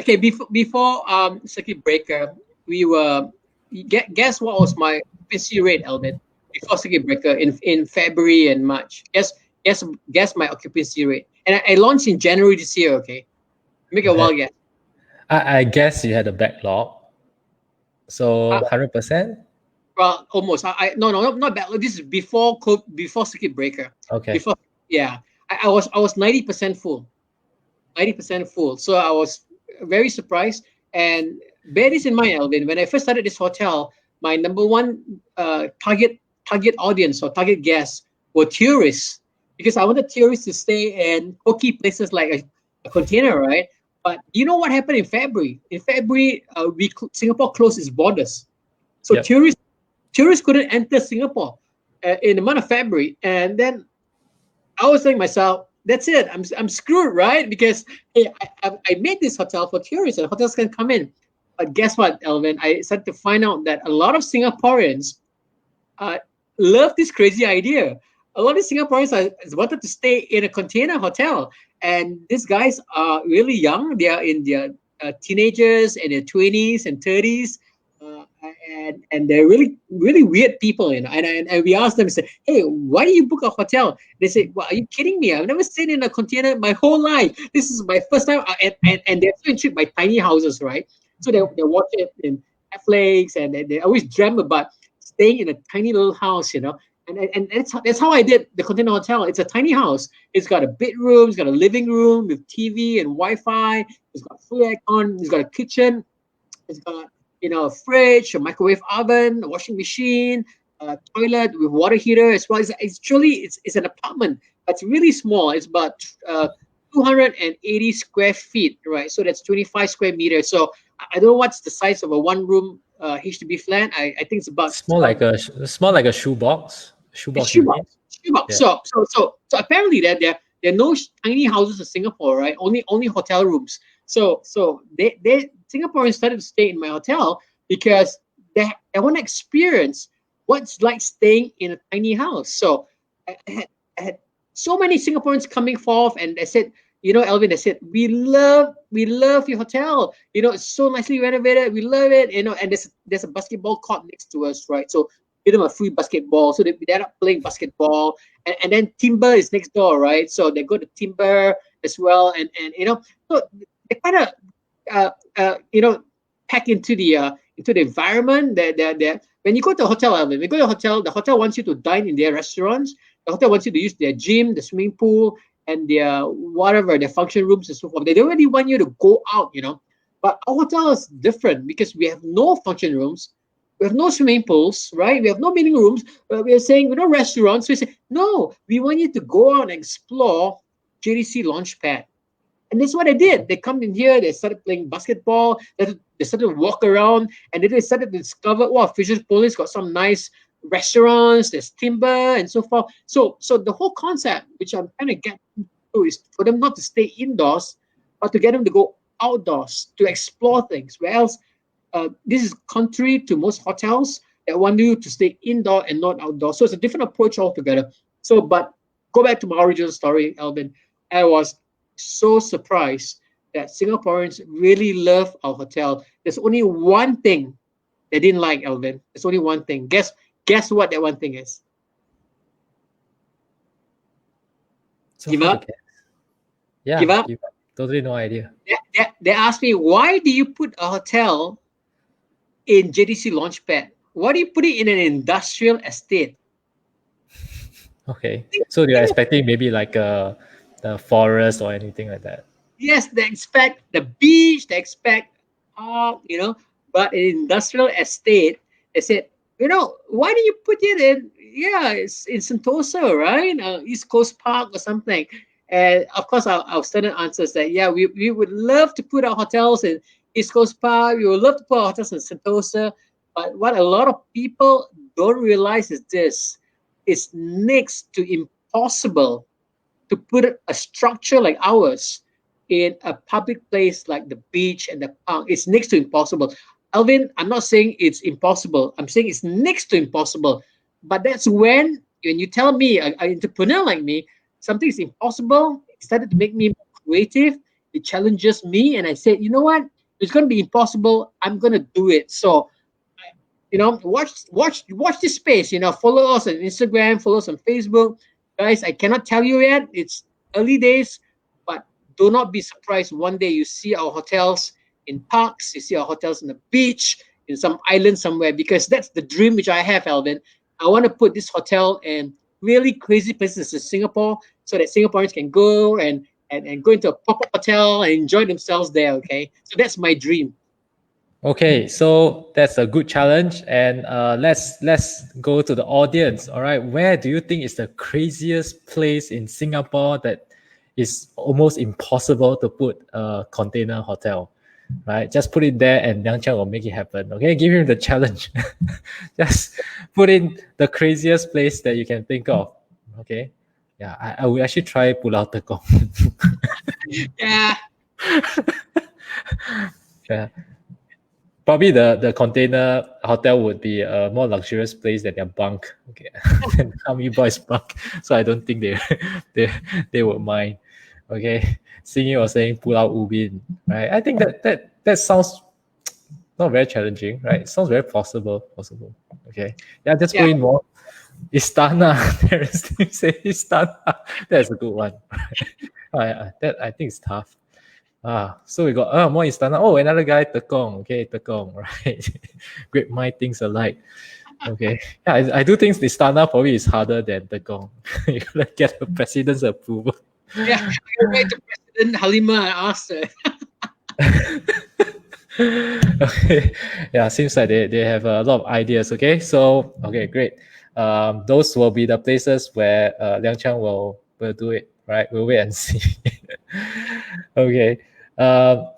Okay, before circuit breaker, we were guess what was my occupancy rate, Albert, before circuit breaker in February and March. Guess my occupancy rate. And I launched in January this year, okay? Make a wild guess. I guess you had a backlog. So 100%? Well, almost. No, not backlog. This is before circuit breaker. Okay. I was 90% full. 90% full. So I was very surprised. And bear this in mind, Alvin, when I first started this hotel, my number one target audience or target guests were tourists, because I wanted tourists to stay in quirky places like a container, right? But you know what happened in February? In February, Singapore closed its borders. So tourists couldn't enter Singapore in the month of February. And then I was saying to myself, that's it. I'm screwed, right? Because hey, I made this hotel for tourists and hotels can come in. But guess what, Elvin? I started to find out that a lot of Singaporeans love this crazy idea. A lot of Singaporeans wanted to stay in a container hotel. And these guys are really young. They are in their teenagers and their 20s and 30s. and they're really really weird people, you know. And we asked them, say, hey, why do you book a hotel? They say, well, are you kidding me? I've never stayed in a container my whole life. This is my first time. And they're so intrigued by tiny houses, right? So they watch it in Netflix, and they always dream about staying in a tiny little house, you know. And that's how I did the container hotel. It's a tiny house. It's got a bedroom, it's got a living room with TV and Wi-Fi. It's got full aircon. It's got a kitchen. It's got, you know, a fridge, a microwave oven, a washing machine, a toilet with water heater as well. It's truly it's an apartment. It's really small. It's about 280 square feet, right? So that's 25 square meters. So I don't know what's the size of a one-room HDB flat. I think it's about It's more like a shoebox. Shoebox, you mean? Shoebox. Yeah. So apparently there are no tiny houses in Singapore, right? Only hotel rooms. So they Singaporeans started to stay in my hotel because they want to experience what's like staying in a tiny house. So I had so many Singaporeans coming forth, and they said, you know, Alvin, they said, we love your hotel. You know, it's so nicely renovated. We love it. You know, and there's a basketball court next to us, right? So give them a free basketball. So they end up playing basketball. And then Timber is next door, right? So they go to Timber as well. And you know, so they kind of you know, pack into the environment. That when you go to a hotel, Alvin, when you go to a hotel, the hotel wants you to dine in their restaurants. The hotel wants you to use their gym, the swimming pool, and their whatever, their function rooms and so forth. They don't really want you to go out, you know. But our hotel is different because we have no function rooms, we have no swimming pools, right? We have no meeting rooms. We are saying we no restaurants. So we say, no, we want you to go out and explore JDC Launchpad. And that's what I did. They come in here, they started playing basketball, they started to walk around, and then they started to discover, wow, Fisher's Police got some nice restaurants, there's Timber and so forth. So the whole concept, which I'm trying to get to, is for them not to stay indoors, but to get them to go outdoors, to explore things. Where else, this is contrary to most hotels that want you to stay indoor and not outdoor. So it's a different approach altogether. So, but go back to my original story, Alvin. I was so surprised that Singaporeans really love our hotel. There's only one thing they didn't like, Alvin. There's only one thing. Guess what that one thing is? So Give up? Yeah, Give up? Totally no idea. They asked me, why do you put a hotel in JDC Launchpad? Why do you put it in an industrial estate? Okay. So they're expecting maybe like a forest or anything like that. Yes, they expect the beach, they expect, you know, but in industrial estate, they said, you know, why do you put it in? Yeah, it's in Sentosa, right? East Coast Park or something. And of course, our standard answer is that, yeah, we would love to put our hotels in East Coast Park. We would love to put our hotels in Sentosa. But what a lot of people don't realize is this: it's next to impossible to put a structure like ours in a public place like the beach and the park. It's next to impossible. Alvin, I'm not saying it's impossible. I'm saying it's next to impossible. But that's when you tell me, an entrepreneur like me, something is impossible, it started to make me more creative. It challenges me. And I said, you know what? It's going to be impossible. I'm going to do it. So, you know, watch this space. You know, follow us on Instagram, follow us on Facebook. Guys, I cannot tell you yet. It's early days, but do not be surprised one day you see our hotels in parks, you see our hotels on the beach, in some island somewhere, because that's the dream which I have, Alvin. I want to put this hotel in really crazy places in Singapore so that Singaporeans can go and go into a pop-up hotel and enjoy themselves there, okay? So that's my dream. Okay, so that's a good challenge, and let's go to the audience. All right, where do you think is the craziest place in Singapore that is almost impossible to put a container hotel? Right, just put it there, and Liang Chiang will make it happen. Okay, give him the challenge. Just put in the craziest place that you can think of. Okay, yeah, I will actually try Pulau Tekong. Yeah. Yeah. Probably the container hotel would be a more luxurious place than their bunk. Okay, than Army Boys bunk. So I don't think they would mind. Okay, Singing or saying Pulau Ubin, right? I think that sounds not very challenging, right? It sounds very possible. Okay. Yeah, just Yeah. put in more. Istana. Terrence say Istana. That's a good one. That I think it's tough. So we got more Istana. Oh, another guy, Tekong. Okay, Tekong, right? Great mind thinks alike. Okay. Yeah, I do think Istana probably is harder than Tekong. You gotta get the president's approval. Yeah, I write to President Halima and ask her. Okay. Yeah, seems like they have a lot of ideas. Okay, so okay, great. Those will be the places where Liang Chang will do it. Right, we'll wait and see. Okay.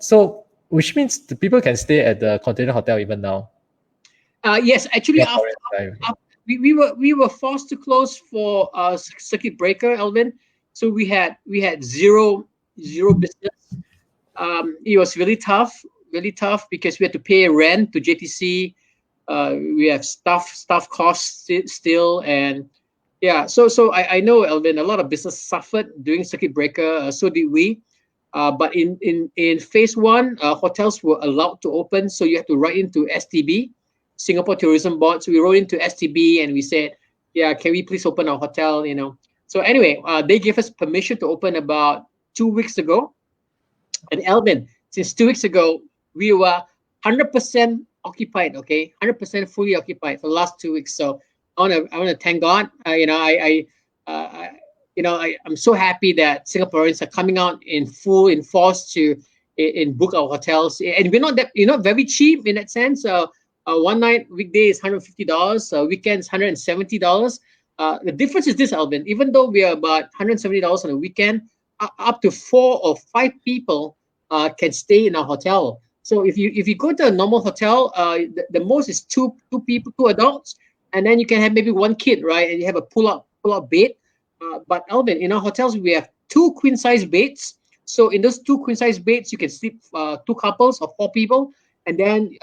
So which means the people can stay at the container hotel even now. Yes, actually, Singaporeans, right? we were forced to close for circuit breaker, Alvin. So we had zero business. It was really tough because we had to pay rent to JTC. We have staff costs still, and yeah. So I know, Alvin, a lot of business suffered during circuit breaker. So did we. But in phase one, hotels were allowed to open, so you have to write into STB, Singapore Tourism Board. So we wrote into STB and we said, yeah, can we please open our hotel? So anyway, they gave us permission to open about 2 weeks ago. And Alvin, since 2 weeks ago, we were 100% occupied. Okay, 100% fully occupied for the last 2 weeks. So I want to thank God. I'm so happy that Singaporeans are coming out in force to book our hotels, and we're not very cheap in that sense. One night weekday is $150, weekends $170. The difference is this, Alvin. Even though we are about $170 on a weekend, up to 4 or 5 people can stay in our hotel. So if you go to a normal hotel, the most is two people, 2 adults, and then you can have maybe one kid, right? And you have a pull-up bed. But Alvin, in our hotels, we have 2 queen-size beds. So in those 2 queen-size beds, you can sleep 2 couples of 4 people, and then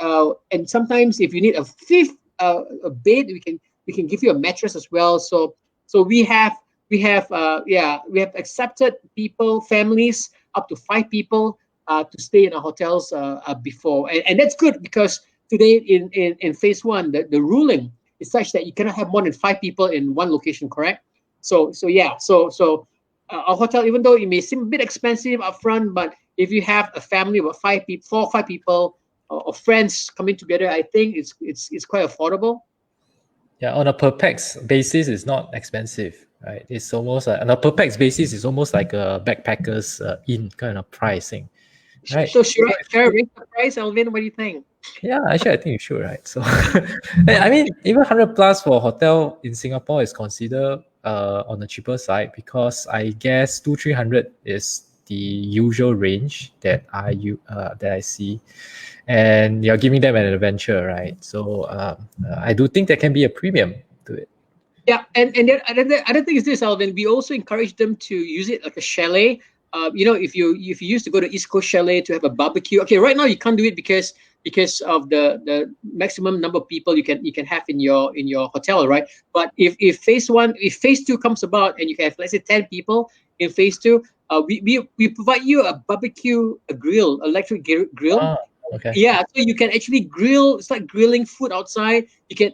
and sometimes if you need a fifth a bed, we can give you a mattress as well. So we have accepted families up to 5 people to stay in our hotels before, and that's good because today in phase one, the ruling is such that you cannot have more than 5 people in one location, correct? So our hotel, even though it may seem a bit expensive upfront, but if you have a family of 4 or 5 people or friends coming together, I think it's quite affordable. Yeah, on a per pax basis, it's not expensive, right? It's almost on a per pax basis, it's almost like a backpackers inn kind of pricing, right? So should I raise the price, Alvin? What do you think? Yeah, actually, I think you should, right? So, I mean, even 100 plus for a hotel in Singapore is considered on the cheaper side because I guess 200-300 is the usual range that I see, and you're giving them an adventure, right? So I do think there can be a premium to it. Yeah, and then other thing is this, Alvin. We also encourage them to use it like a chalet. If you used to go to East Coast Chalet to have a barbecue. Okay, right now you can't do it because of the maximum number of people you can have in your hotel, right? But if phase two comes about and you have, let's say, 10 people in phase two, we provide you a barbecue grill, electric grill. Okay. Yeah, so you can actually grill. It's like grilling food outside. You can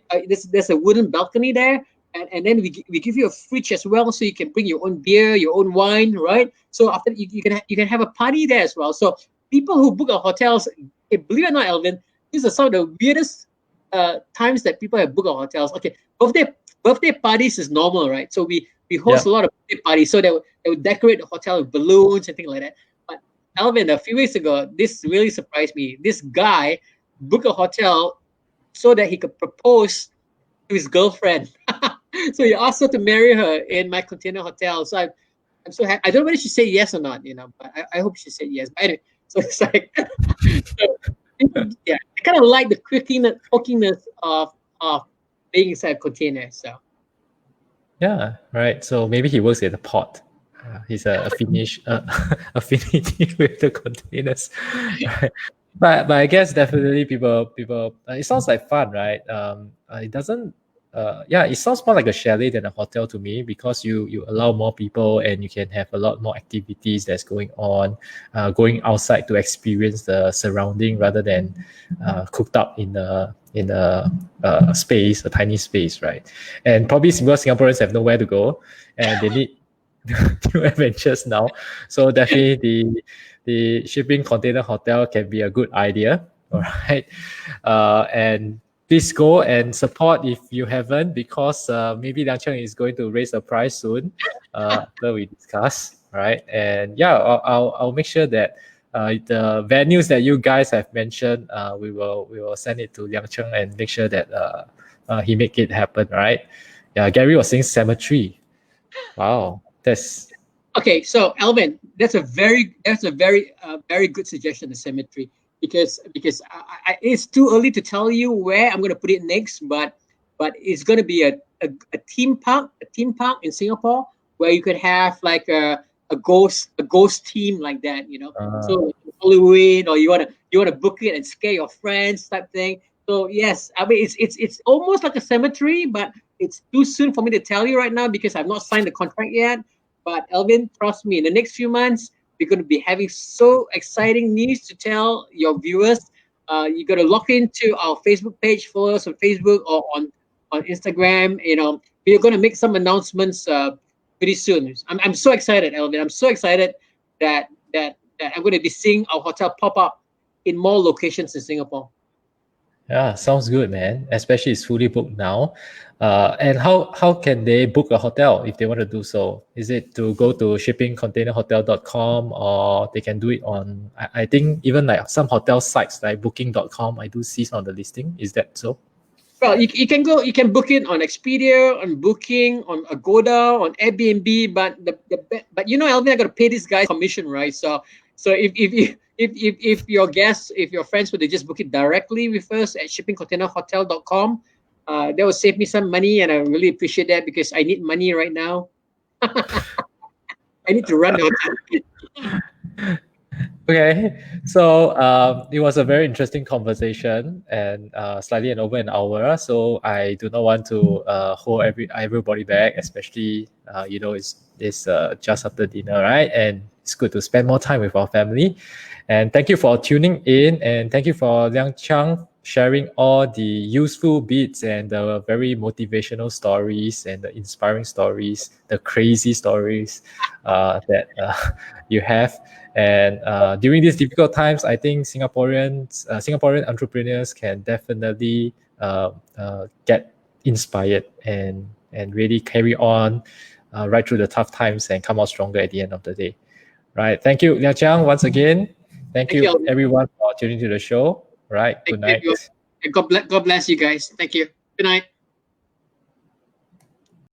there's a wooden balcony there, and then we give you a fridge as well, so you can bring your own beer, your own wine, right? So after you can have a party there as well. So people who book our hotels, believe it or not, Alvin, these are some of the weirdest times that people have booked our hotels. Okay, birthday parties is normal, right? So we host a lot of birthday parties, so they would decorate the hotel with balloons and things like that. But Alvin, a few weeks ago, this really surprised me. This guy booked a hotel so that he could propose to his girlfriend. So he asked her to marry her in my container hotel. So I'm so happy. I don't know whether she said yes or not, but I hope she said yes. But anyway, so it's like, yeah, I kind of like the quirkiness of being inside a container. So yeah, right. So maybe he works at the port. He's a affinity with the containers. Right? But I guess definitely people. It sounds like fun, right? It doesn't yeah, it sounds more like a chalet than a hotel to me, because you allow more people and you can have a lot more activities that's going on, going outside to experience the surrounding rather than cooked up in a space, a tiny space, right? And probably most Singaporeans have nowhere to go, and they need new adventures now. So definitely the shipping container hotel can be a good idea. All right. And please go and support if you haven't, because maybe Liang Cheng is going to raise the price soon. After we discuss, right? And yeah, I'll make sure that the venues that you guys have mentioned, we will send it to Liang Cheng and make sure that he make it happen, right? Yeah, Gary was saying cemetery. Wow, that's Okay, so Alvin, that's a very good suggestion, the cemetery, because it's too early to tell you where I'm going to put it next, but it's going to be a theme park in Singapore where you could have like a ghost team like that, you know. So Halloween, or you want to book it and scare your friends type thing. So yes, I mean it's almost like a cemetery, but it's too soon for me to tell you right now because I've not signed the contract yet. But Elvin, trust me, in the next few months, we're going to be having so exciting news to tell your viewers. You got to log into our Facebook page, follow us on Facebook or on Instagram. You know, we're going to make some announcements pretty soon. I'm so excited, Elvin. I'm so excited that I'm going to be seeing our hotel pop up in more locations in Singapore. Yeah, sounds good, man. Especially it's fully booked now. And how can they book a hotel if they want to do so? Is it to go to shippingcontainerhotel.com, or they can do it on, I think even like some hotel sites like booking.com, I do see on the listing. Is that so? Well, you can book it on Expedia, on Booking, on Agoda, on Airbnb, but you know, Alvin, I got to pay this guy commission, right? So if your guests, if your friends would, they just book it directly with us at shippingcontainerhotel.com, that will save me some money, and I really appreciate that because I need money right now. I need to run the hotel. Okay, so it was a very interesting conversation, and slightly and over an hour. So I do not want to hold everybody back, especially it's just after dinner, right? And it's good to spend more time with our family. And thank you for tuning in, and thank you for Liang Chang sharing all the useful bits and the very motivational stories and the inspiring stories, the crazy stories that you have. And during these difficult times, I think Singaporean entrepreneurs can definitely get inspired and really carry on right through the tough times and come out stronger at the end of the day. Right. Thank you, Liang Chiang, once again. Thank you, Alvin. everyone, for tuning to the show. Right. Good night. God bless you guys. Thank you. Good night.